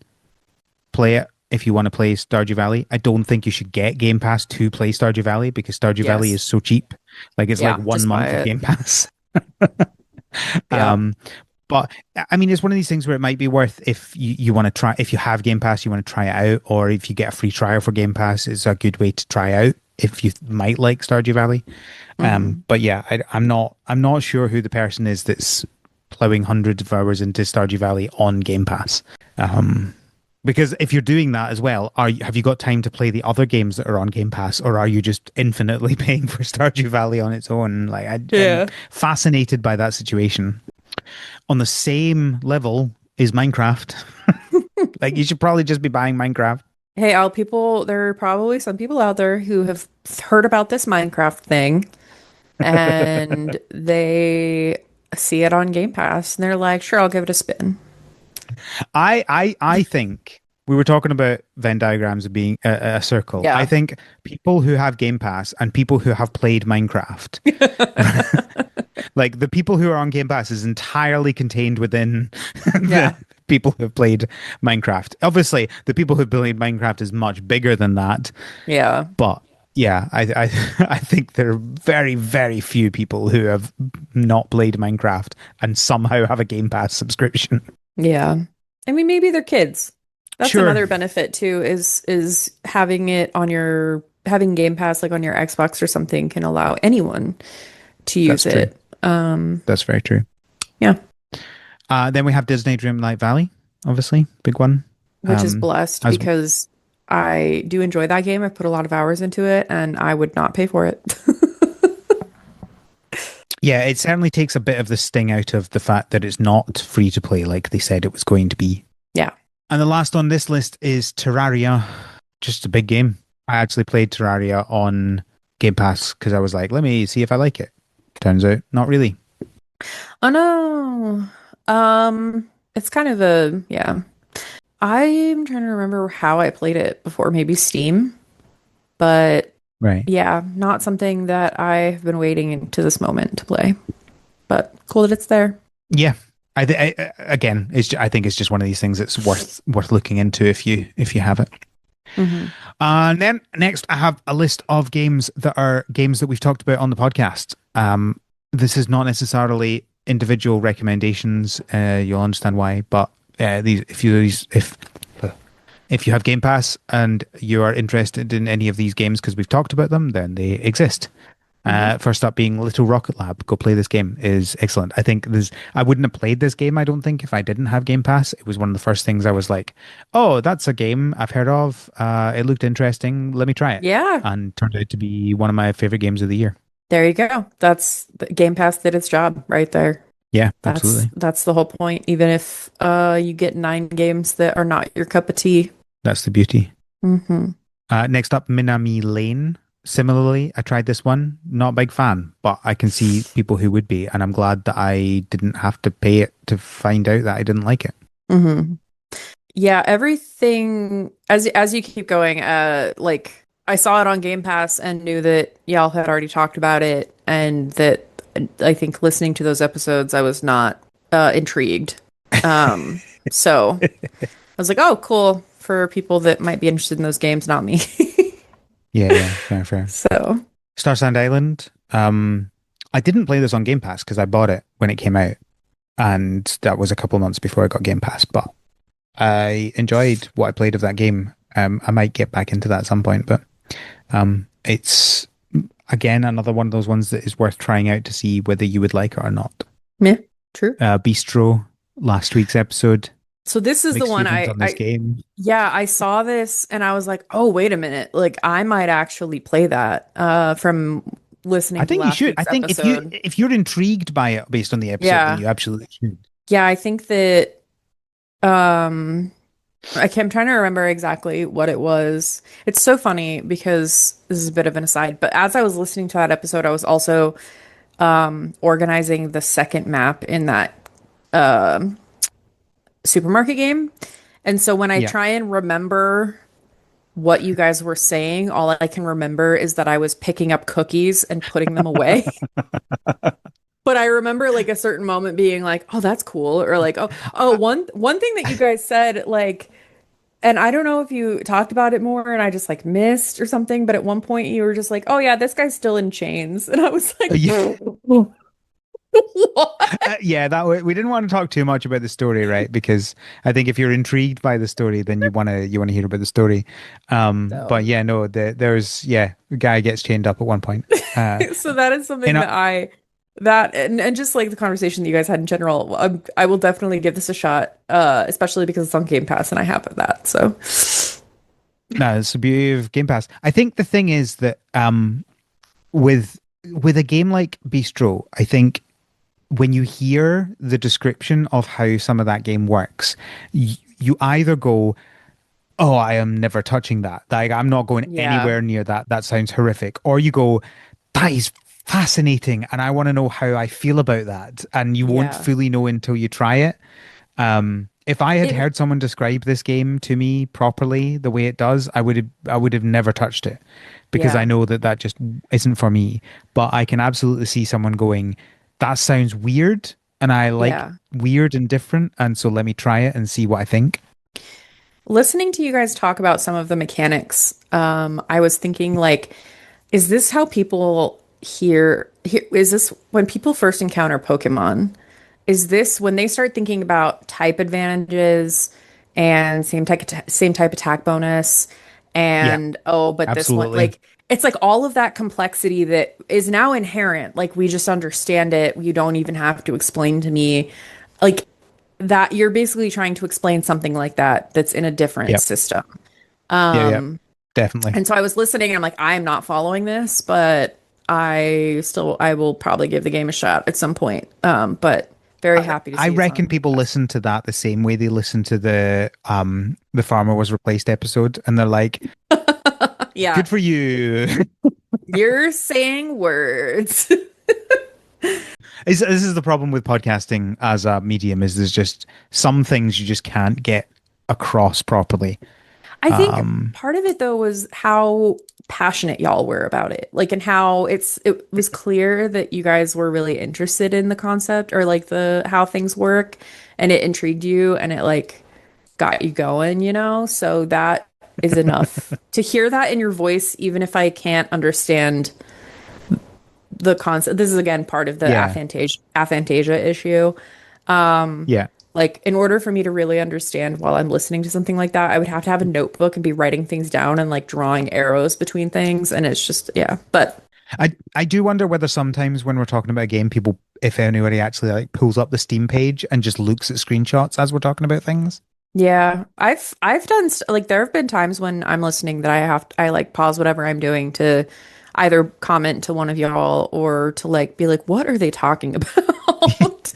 Play it if you want to play Stardew Valley. I don't think you should get Game Pass to play Stardew Valley because Stardew Valley is Yes. so cheap. Like it's like Yeah, one just buy month of it. Game Pass. Yeah. Um, but I mean, it's one of these things where it might be worth if you want to try, if you have Game Pass, you want to try it out, or if you get a free trial for Game Pass, it's a good way to try out if you might like Stardew Valley. Hmm. But yeah, I'm not sure who the person is that's plowing hundreds of hours into Stardew Valley on Game Pass. Um, Because if you're doing that as well, have you got time to play the other games that are on Game Pass, or are you just infinitely paying for Stardew Valley on its own? Like I'm Yeah. fascinated by that situation. On the same level is Minecraft. Like you should probably just be buying Minecraft. Hey, all people, there are probably some people out there who have heard about this Minecraft thing and they see it on Game Pass and they're like, sure, I'll give it a spin. I think we were talking about Venn diagrams of being a circle. I Yeah. think people who have Game Pass and people who have played Minecraft, like the people who are on Game Pass is entirely contained within the Yeah. people who have played Minecraft. Obviously, the people who played Minecraft is much bigger than that, Yeah. but yeah, I think there are very, very few people who have not played Minecraft and somehow have a Game Pass subscription. Yeah. I mean, maybe they're kids. That's Sure, another benefit too, is having it on your having Game Pass like on your Xbox or something can allow anyone to use that's true. it. That's very true. Yeah, Then we have Disney Dreamlight Valley, obviously, big one. which is blessed As because I do enjoy that game. I've put a lot of hours into it and I would not pay for it. yeah, it certainly takes a bit of the sting out of the fact that it's not free to play like they said it was going to be. Yeah. And the last on this list is Terraria, just a big game. I actually played Terraria on Game Pass because I was like, let me see if I like it. Turns out, not really. Oh no. It's kind of a yeah. I'm trying to remember how I played it before, maybe Steam, but Right. yeah, not something that I've been waiting to this moment to play. But cool that it's there. Yeah. Again, I think it's just one of these things that's worth looking into if you have it. Hmm. And then next, I have a list of games that are games that we've talked about on the podcast. This is not necessarily individual recommendations. You'll understand why, but if you have Game Pass and you are interested in any of these games because we've talked about them, then they exist. Hmm. First up being Little Rocket Lab. Go play this game is excellent. I think I wouldn't have played this game, I don't think, if I didn't have Game Pass. It was one of the first things I was like, oh, that's a game I've heard of. It looked interesting. Let me try it. Yeah, And turned out to be one of my favorite games of the year. there you go. That's Game Pass did its job right there. Yeah, That's absolutely. that's the whole point. Even if you get 9 games that are not your cup of tea. That's the beauty. Hmm. Next up, Minami Lane. Similarly, I tried this one. Not a big fan, but I can see people who would be, and I'm glad that I didn't have to pay it to find out that I didn't like it. Hmm. Yeah, everything as you keep going, like I saw it on Game Pass and knew that y'all had already talked about it, and that I think listening to those episodes, I was not intrigued. So I was like, oh, cool for people that might be interested in those games, not me. Yeah, yeah, fair, fair. So, Star Sand Island. I didn't play this on Game Pass because I bought it when it came out, and that was a couple months before I got Game Pass. But I enjoyed what I played of that game. I might get back into that at some point, but it's again another one of those ones that is worth trying out to see whether you would like it or not. yeah, true. Bistro, last week's episode. So this is the Mixed one feelings on this I game. yeah, I saw this and I was like, oh, wait a minute. Like I might actually play that from I listening to think you last should. I week's think if you episode. if you're intrigued by it based on the episode, then Yeah. you absolutely should. Yeah, I think that um I'm trying to remember exactly what it was. It's so funny because this is a bit of an aside, but as I was listening to that episode, I was also organizing the second map in that um supermarket game. And so when I Yeah. try and remember what you guys were saying, all I can remember is that I was picking up cookies and putting them away. But I remember like a certain moment being like, "Oh, that's cool," or like, "Oh, one thing that you guys said like." And I don't know if you talked about it more and I just like missed or something, but at one point you were just like, "Oh yeah, this guy's still in chains." And I was like, Yeah. "What?" Yeah, we didn't want to talk too much about the story, right? Because I think if you're intrigued by the story, then you want to hear about the story. But So, yeah, no, there's a guy gets chained up at one point. so that is In something a, that I That and just like the conversation that you guys had in general, I will definitely give this a shot, especially because it's on Game Pass and I have that. So, No, it's the beauty of Game Pass. I think the thing is that with with a game like Bistro, I think when you hear the description of how some of that game works, you either go, "Oh, I am never touching that. Like, I'm not going yeah, anywhere near that. That sounds horrific." Or you go, "That is fascinating, and I want to know how I feel about that." And you won't yeah. fully know until you try it. If I had It heard someone describe this game to me properly the way it does, I would have never touched it because I yeah, know that that just isn't for me. But I can absolutely see someone going, "That sounds weird, and I like yeah. weird and different, and so let me try it and see what I think." Listening to you guys talk about some of the mechanics, I was thinking like, is this how people is this when people first encounter Pokemon? Is this when they start thinking about type advantages and same type attack bonus Yeah, and oh, but this one absolutely. like it's like all of that complexity that is now inherent. Like we just understand it. You don't even have to explain to me. Like that you're basically trying to explain something like that that's in a different Yep. system. Yeah, yeah, definitely. And so I was listening and I'm like, I am not following this, but I will probably give the game a shot at some point. But very I, happy to I see it's reckon on Game people Pass. listen to that the same way they listen to the farmer was replaced episode, and they're like, Yeah, "Good for you." you're saying words. This is the problem with podcasting as a medium is there's just some things you just can't get across properly. I think Um, part of it though was how passionate y'all were about it. Like and how it was clear that you guys were really interested in the concept or like the how things work and it intrigued you and it like got you going, you know? So that is enough to hear that in your voice, even if I can't understand the concept. This is again part of the yeah, aphantasia issue. yeah, Like, in order for me to really understand while I'm listening to something like that, I would have to have a notebook and be writing things down and like drawing arrows between things. And it's just, yeah. But I do wonder whether sometimes when we're talking about a game, people, if anybody actually like pulls up the Steam page and just looks at screenshots as we're talking about things. yeah, I've done like there have been times when I'm listening that I like pause whatever I'm doing to either comment to one of y'all or to like be like, what are they talking about?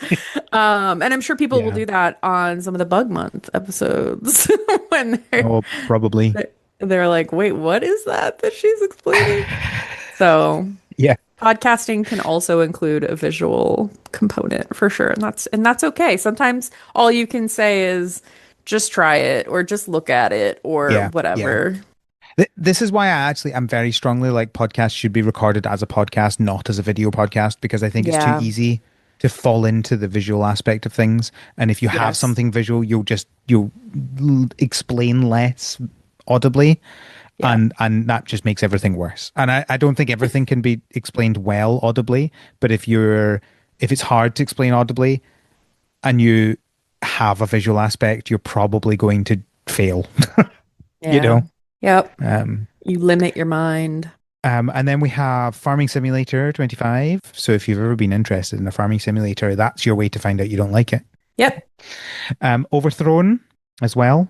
And I'm sure people will Yeah. do that on some of the Bug Month episodes when Oh, probably. they're like, wait, what is that she's explaining? So Yeah. podcasting can also include a visual component for sure, and that's okay. Sometimes all you can say is just try it or just look at it or Yeah. Yeah. whatever. This is why I actually am very strongly like podcasts should be recorded as a podcast, not as a video podcast, because I think it's too Yeah. easy to fall into the visual aspect of things. And if you have Yes. something visual, you'll explain less audibly, Yeah. and that just makes everything worse. And I don't think everything can be explained well audibly, but if it's hard to explain audibly and you have a visual aspect, you're probably going to fail, you Yeah. know? Yep. Um, You limit your mind. and then we have Farming Simulator 25. So if you've ever been interested in a farming simulator, that's your way to find out you don't like it. Yep. Overthrown as well.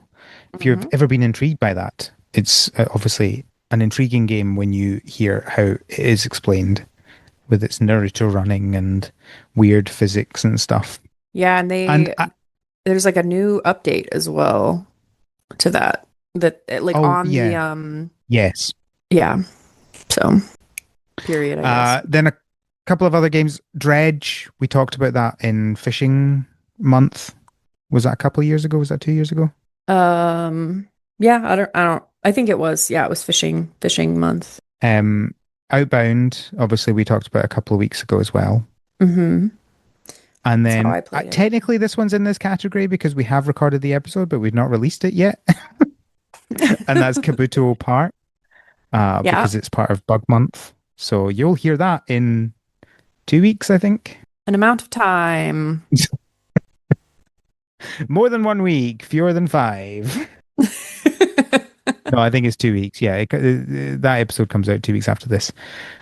If you've Hmm. ever been intrigued by that, it's obviously an intriguing game when you hear how it is explained with its Naruto running and weird physics and stuff. Yeah, and And there's like a new update as well to that like oh on the yeah, yes. yeah. So period, I guess. Then a couple of other games. Dredge, we talked about that in Fishing Month. Was that a couple of years ago? Was that 2 years ago? Yeah, I think it was. Yeah, it was fishing month. Um, Outbound, obviously, we talked about a couple of weeks ago as well. Mm-hmm. And That's how then I played it. technically, this one's in this category because we have recorded the episode, but we've not released it yet. And that's Kabuto Park, Yeah, because it's part of Bug Month. So you'll hear that in 2 weeks, I think. an amount of time. More than 1 week, fewer than five. No, I think it's 2 weeks. Yeah, that episode comes out 2 weeks after this.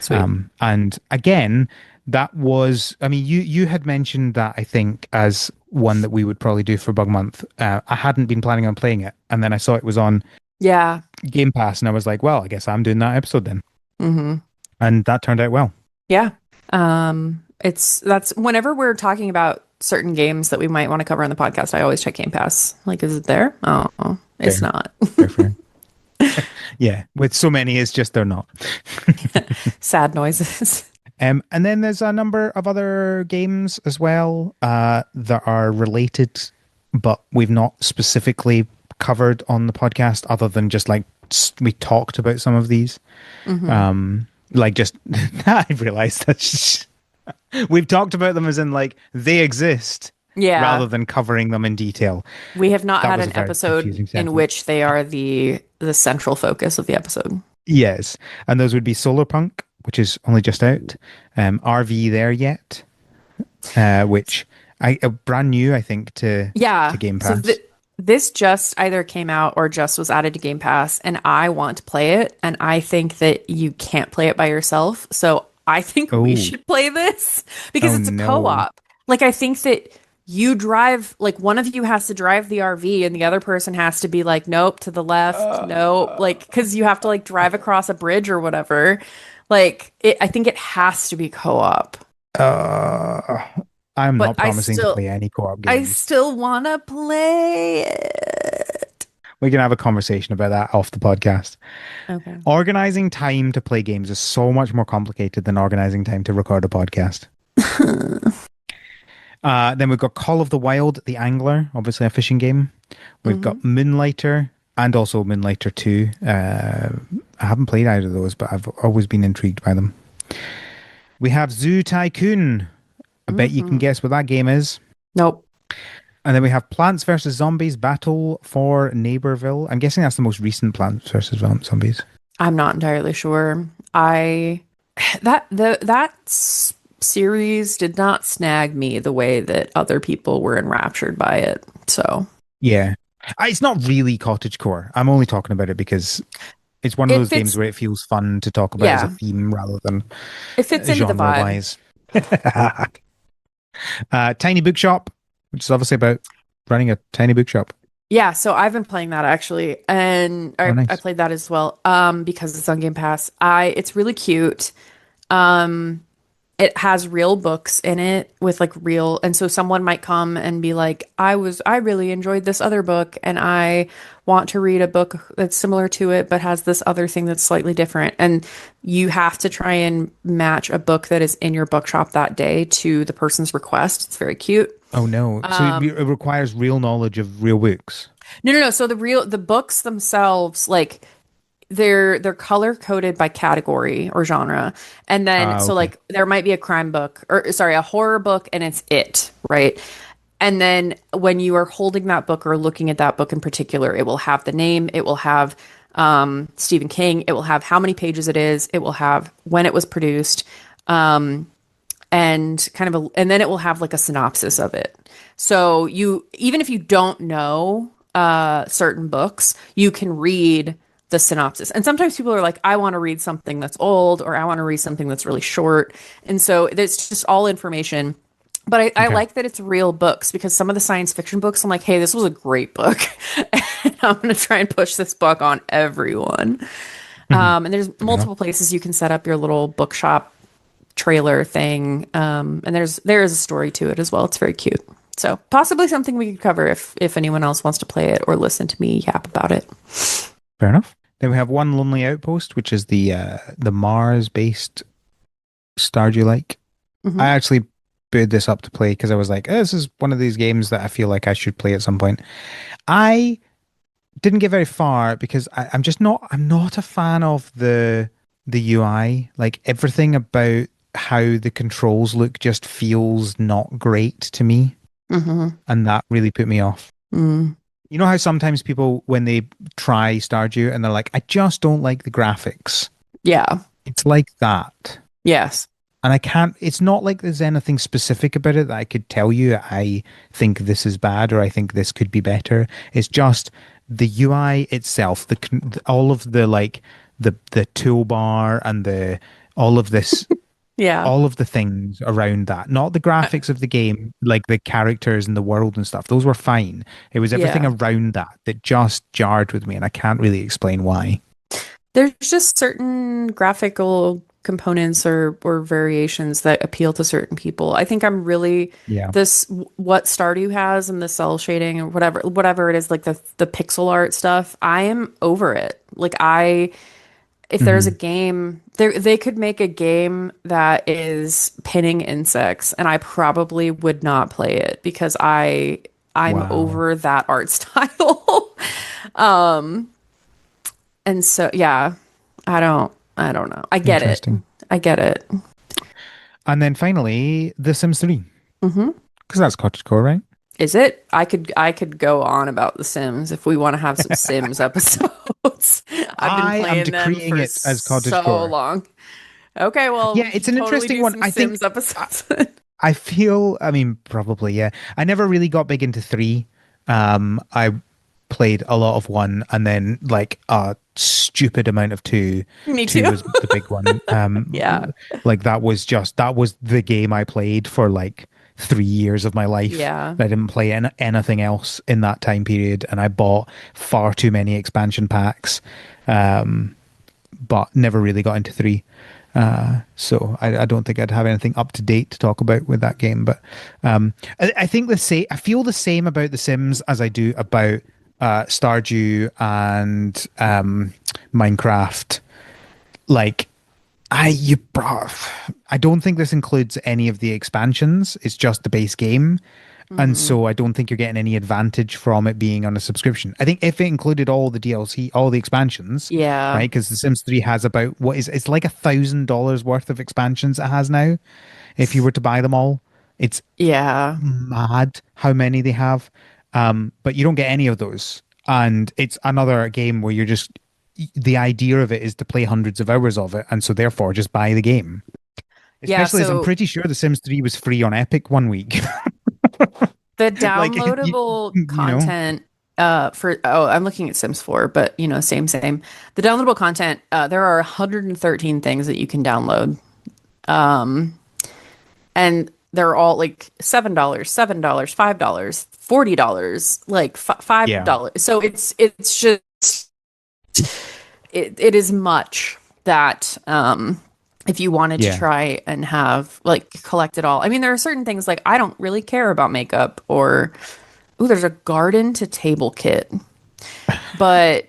Sweet. And again, That was, I mean, you had mentioned that, I think, as one that we would probably do for Bug Month. I hadn't been planning on playing it, and then I saw it was on Yeah. Game Pass, and I was like, well, I guess I'm doing that episode then. Hmm. And that turned out well. Yeah. That's whenever we're talking about certain games that we might want to cover on the podcast, I always check Game Pass. Like, is it there? Oh, it's Fair, not. fair, fair. Yeah, with so many, it's just they're not. Sad noises. And then there's a number of other games as well that are related, but we've not specifically covered on the podcast, other than just like we talked about some of these. Hmm. Like just I realized that we've talked about them as in like they exist Yeah. rather than covering them in detail. We have not That had was a an very episode confusing in sentence. which they are the central focus of the episode. Yes, and those would be Solar Punk, which is only just out, RV There Yet, which I brand new, I think, to Yeah. Game So Pass. this just either came out or just was added to Game Pass, and I want to play it, and I think that you can't play it by yourself. So I think we Oh, should play this because oh it's a no. co-op. Like I think that you drive, like one of you has to drive the RV and the other person has to be like, nope, to the left, nope, Uh, like because you have to like drive across a bridge or whatever. I think it has to be co-op. uh, I'm But not promising to play any co-op I games. still want to play it. We can have a conversation about that off the podcast. Okay. Organizing time to play games is so much more complicated than organizing time to record a podcast. Then we've got Call of the Wild, The Angler, obviously a fishing game. We've got Hmm. Moonlighter and also Moonlighter 2. I haven't played either of those, but I've always been intrigued by them. We have Zoo Tycoon. I bet you can Hmm. guess what that game is. Nope. And then we have Plants vs. Zombies Battle for Neighborville. I'm guessing that's the most recent Plants vs. Zombies. I'm not entirely sure. I that series did not snag me the way that other people were enraptured by it. So Yeah. It's not really Cottagecore. I'm only talking about it because it's one of it those games fits, where it feels fun to talk about as a yeah, theme rather than it fits into the vibe. genre-wise. Tiny Bookshop, which is obviously about running a tiny bookshop. Yeah, so I've been playing that actually, and Oh, I nice. played that as well. Because it's on Game Pass. It's really cute. Um, it has real books in it with like real, and so someone might come and be like, I really enjoyed this other book and I want to read a book that's similar to it but has this other thing that's slightly different, and you have to try and match a book that is in your bookshop that day to the person's request. It's very cute. Oh, no. So it requires real knowledge of real books. No. So the books themselves, like they're color coded by category or genre. And then so Okay. like there might be a crime book or sorry, a horror book and it's it, right? And then when you are holding that book or looking at that book in particular, it will have the name, it will have Stephen King, it will have how many pages it is, it will have when it was produced, and and then it will have like a synopsis of it. So you even if you don't know certain books, you can read the synopsis. And sometimes people are like, I want to read something that's old or I want to read something that's really short. And so it's just all information. But I Okay. like that it's real books because some of the science fiction books, I'm like, hey, this was a great book. And I'm going to try and push this book on everyone. Mhm. And there's Fair enough. multiple places you can set up your little bookshop trailer thing. And there is a story to it as well. It's very cute. So possibly something we could cover if anyone else wants to play it or listen to me yap about it. Fair enough. Then we have One Lonely Outpost, which is the Mars-based Stardew like. I Hmm. actually booted this up to play because I was like, oh, this is one of these games that I feel like I should play at some point. I didn't get very far because I'm not a fan of the UI. Like everything about how the controls look just feels not great to me, Hmm. and that really put me off. Mm. You know how sometimes people when they try Stardew and they're like, I just don't like the graphics. Yeah. It's like that. Yes. And I can't, it's not like there's anything specific about it that I could tell you, I think this is bad or I think this could be better. It's just the UI itself, all of the like the toolbar and the all of this Yeah. all of the things around that, not the Uh, graphics of the game, like the characters and the world and stuff. Those were fine. It was everything Yeah. around that that just jarred with me, and I can't really explain why. There's just certain graphical components or variations that appeal to certain people. I think I'm really Yeah. this what Stardew has and the cell shading or whatever it is, like the pixel art stuff. I am over it. Like I if there's a Hmm. game they could make a game that is pinning insects and I probably would not play it because I'm Wow. over that art style. Um and so yeah, I don't know. I get it. Interesting. I get it. And then finally, The Sims 3, Hmm. because that's Cottagecore, right? Is it? I could go on about The Sims if we want to have some Sims episodes. I've been I am playing them decreeing for it as so Cottagecore. long. Okay, well, Yeah, we it's should an totally interesting do one. some I think Sims episodes. I feel, I mean, probably, yeah. I never really got big into three. I played a lot of one and then like a stupid amount of two. Me Two too. was the big one. Yeah. Like that was the game I played for like 3 years of my life. Yeah. I didn't play anything else in that time period, and I bought far too many expansion packs. Um, but never really got into three. So I don't think I'd have anything up to date to talk about with that game. But I think I feel the same about The Sims as I do about Stardew and Minecraft. Like I don't think this includes any of the expansions. It's just the base game. And Hmm. so I don't think you're getting any advantage from it being on a subscription. I think if it included all the DLC, all the expansions, Yeah. right? Because The Sims 3 has about it's like $1,000 worth of expansions it has now. If you were to buy them all, it's Yeah. mad how many they have. But you don't get any of those. And it's another game where you're just the idea of it is to play hundreds of hours of it, and so therefore just buy the game. Yeah, Especially as I'm so pretty sure The Sims 3 was free on Epic one week. the Like downloadable you know. content for I'm looking at Sims 4, but you know, same. The downloadable content, there are 113 things that you can download. Um, and they're all like $7, $7, $5, $40, like Yeah. $5. So it's just it is much that if you wanted to Yeah. try and have like collect it all. I mean, there are certain things like I don't really care about makeup or oh, there's a garden to table kit. But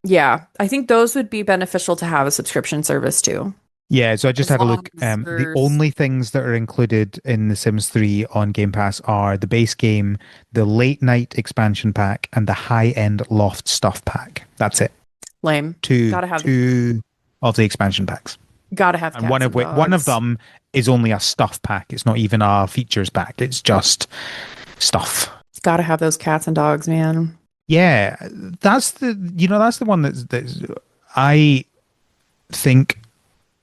yeah, I think those would be beneficial to have a subscription service too. Yeah, so I just As had a long look. as The there's only things that are included in The Sims 3 on Game Pass are the base game, the late night expansion pack, and the high-end loft stuff pack. That's it. lame. Two, Gotta have the two of the expansion packs. gotta have And cats and one of dogs. them is only a stuff pack. It's not even a features pack. It's just stuff. Gotta have those cats and dogs, man. Yeah, that's the one that's I think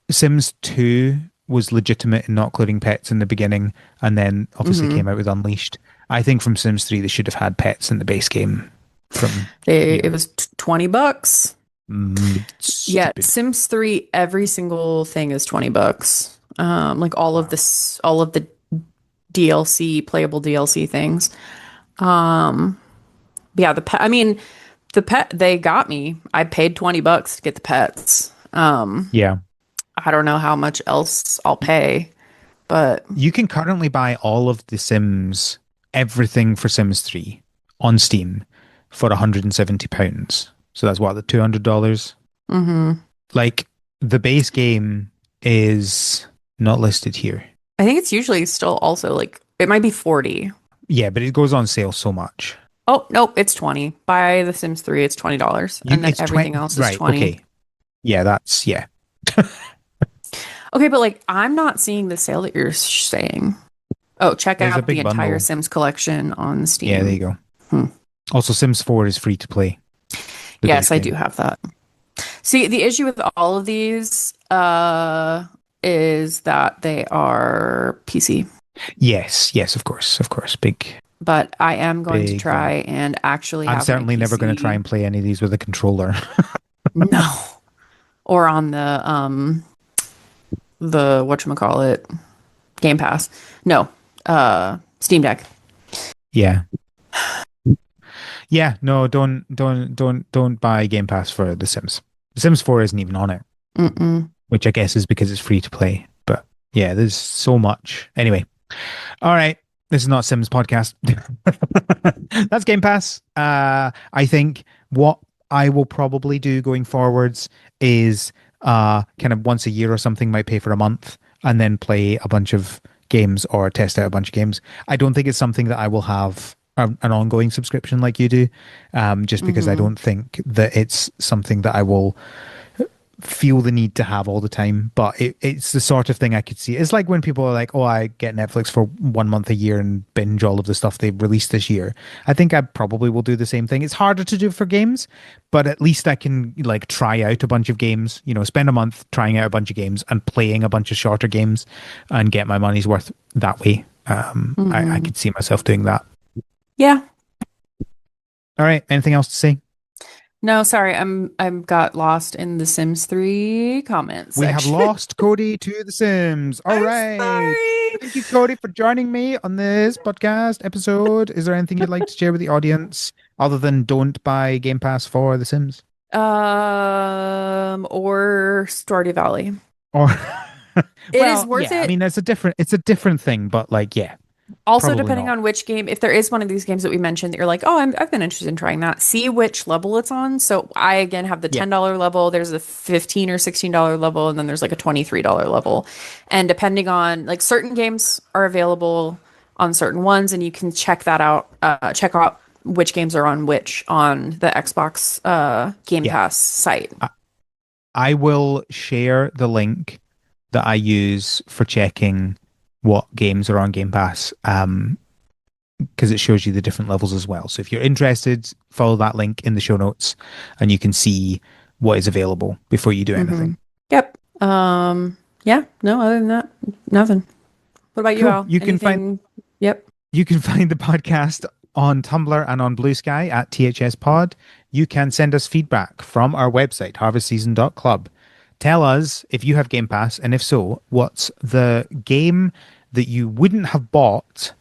Sims 2 was legitimate in not including pets in the beginning and then obviously Hmm. came out with Unleashed. I think from Sims 3 they should have had pets in the base game from, It was $20. Yeah, stupid. Sims 3, every single thing is $20. Like all of Wow. this, all of the DLC, playable DLC things. Um, yeah, the pet, I mean, the pet, they got me. I paid $20 to get the pets. Yeah. I don't know how much else I'll pay, but You can currently buy all of the Sims, everything for Sims 3 on Steam for £170. So that's what, the $200? mhm. Like the base game is not listed here. I think it's usually still also like, it might be 40. Yeah, but it goes on sale so much. Oh, nope, it's 20. Buy The Sims 3, it's $20. And then It's everything 20, else is right? 20. Okay. Yeah, that's yeah. Okay, but like I'm not seeing the sale that you're saying. Oh, check There's a out the big entire bundle. Sims collection on Yeah, there you Steam. go. Hmm. Also, Sims 4 is free to play, the base Yes, I do game. have that. See, the issue with all of these is that they are PC. Yes, yes, of course. Big, But I am going to big try thing. and actually I'm have my certainly never going to try PC. and play any of these with a controller. No. Or on the the whatchamacallit Game Pass. No, Steam Deck. Yeah. Yeah, no, don't buy Game Pass for The Sims. The Sims 4 isn't even on it, Mm-mm. which I guess is because it's free to play. But yeah, there's so much. Anyway, all right. This is not Sims podcast. That's Game Pass. I think what I will probably do going forwards is kind of once a year or something, might pay for a month and then play a bunch of games or test out a bunch of games. I don't think it's something that I will have an ongoing subscription like you do, just because I Mm-hmm. don't think that it's something that I will feel the need to have all the time, but it's the sort of thing I could see. It's like when people are like, "Oh, I get Netflix for 1 month a year and binge all of the stuff they've released this year." I think I probably will do the same thing. It's harder to do for games, but at least I can like try out a bunch of games. Spend a month trying out a bunch of games and playing a bunch of shorter games, and get my money's worth that way. I Mm-hmm. could see myself doing that. Yeah. All right. Anything else to say? No, sorry, I'm got lost in the Sims 3 comments We have section. lost Cody to The Sims. All I'm right. sorry. Thank you, Cody, for joining me on this podcast episode. Is there anything you'd like to share with the audience other than don't buy Game Pass for The Sims? Or Stardew Valley. Or, It is well, worth yeah, I it. mean, it's a different thing, but like, yeah, Also, probably depending not. on which game, if there is one of these games that we mentioned that you're like, oh, I've been interested in trying that, see which level it's on. So I again have the Yeah, $10 level, there's a $15 or $16 level, and then there's like a $23 level. And depending on like certain games are available on certain ones, and you can check that out, check out which games are on which on the Xbox Game yeah. Pass site. I, I will share the link that I use for checking what games are on Game Pass. Because it shows you the different levels as well. So if you're interested, follow that link in the show notes and you can see what is available before you do Hmm. anything. Yep. Yeah, no, other than that, nothing. What about you, Cool. Al? Anything? Yep. You can find the podcast on Tumblr and on Blue Sky at THS Pod. You can send us feedback from our website, harvestseason.club. Tell us if you have Game Pass, and if so, what's the game that you wouldn't have bought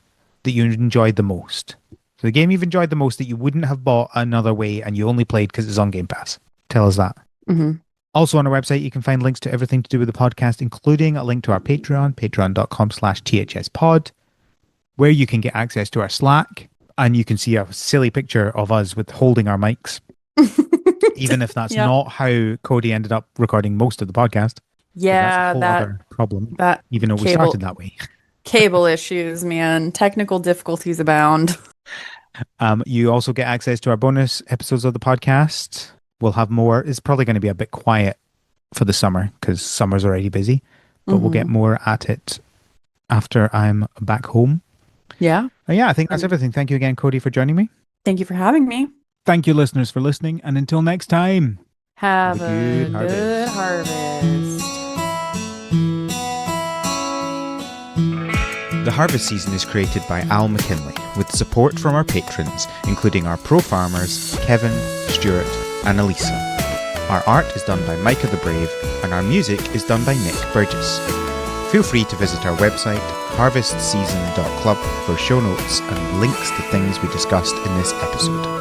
that you enjoyed the most? So the game you've enjoyed the most that you wouldn't have bought another way and you only played because it's on Game Pass. Tell us that. Hmm. Also on our website, you can find links to everything to do with the podcast, including a link to our Patreon, patreon.com/thspod, where you can get access to our Slack and you can see a silly picture of us with holding our mics, even if that's Yep. not how Cody ended up recording most of the podcast, because that's a Yeah, whole that other problem, that even though we started cable that way. cable issues, man. Technical difficulties abound. You also get access to our bonus episodes of the podcast. We'll have more. It's probably going to be a bit quiet for the summer because summer's already busy, but we'll get Hmm. more at it after I'm back home. Yeah. Yeah, I think that's everything. Thank you again, Cody, for joining me. Thank you for having me. Thank you, listeners, for listening. And until next time, have a Have good a good harvest. harvest. The Harvest Season is created by Al McKinley with support from our patrons, including our pro farmers, Kevin, Stuart, and Elisa. Our art is done by Micah the Brave, and our music is done by Nick Burgess. Feel free to visit our website, harvestseason.club, for show notes and links to things we discussed in this episode.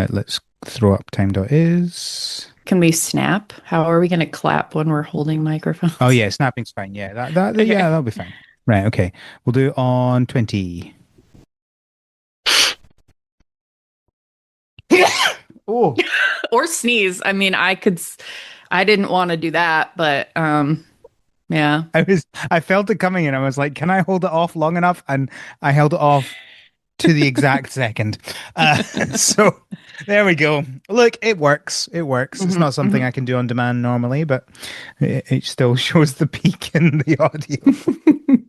Let's throw up time.is. Can we snap? How are we going to clap when we're holding microphones? Oh yeah, snapping's fine. Yeah, Okay. yeah, that'll be fine. Right, okay. We'll do it on 20. Oh, Or sneeze. I mean, I didn't want to do that, but yeah. I felt it coming and I was like, can I hold it off long enough? And I held it off to the exact second. So there we go. Look, it works. It works. It's Mhm, not something mhm. I can do on demand normally, but it still shows the peak in the audio.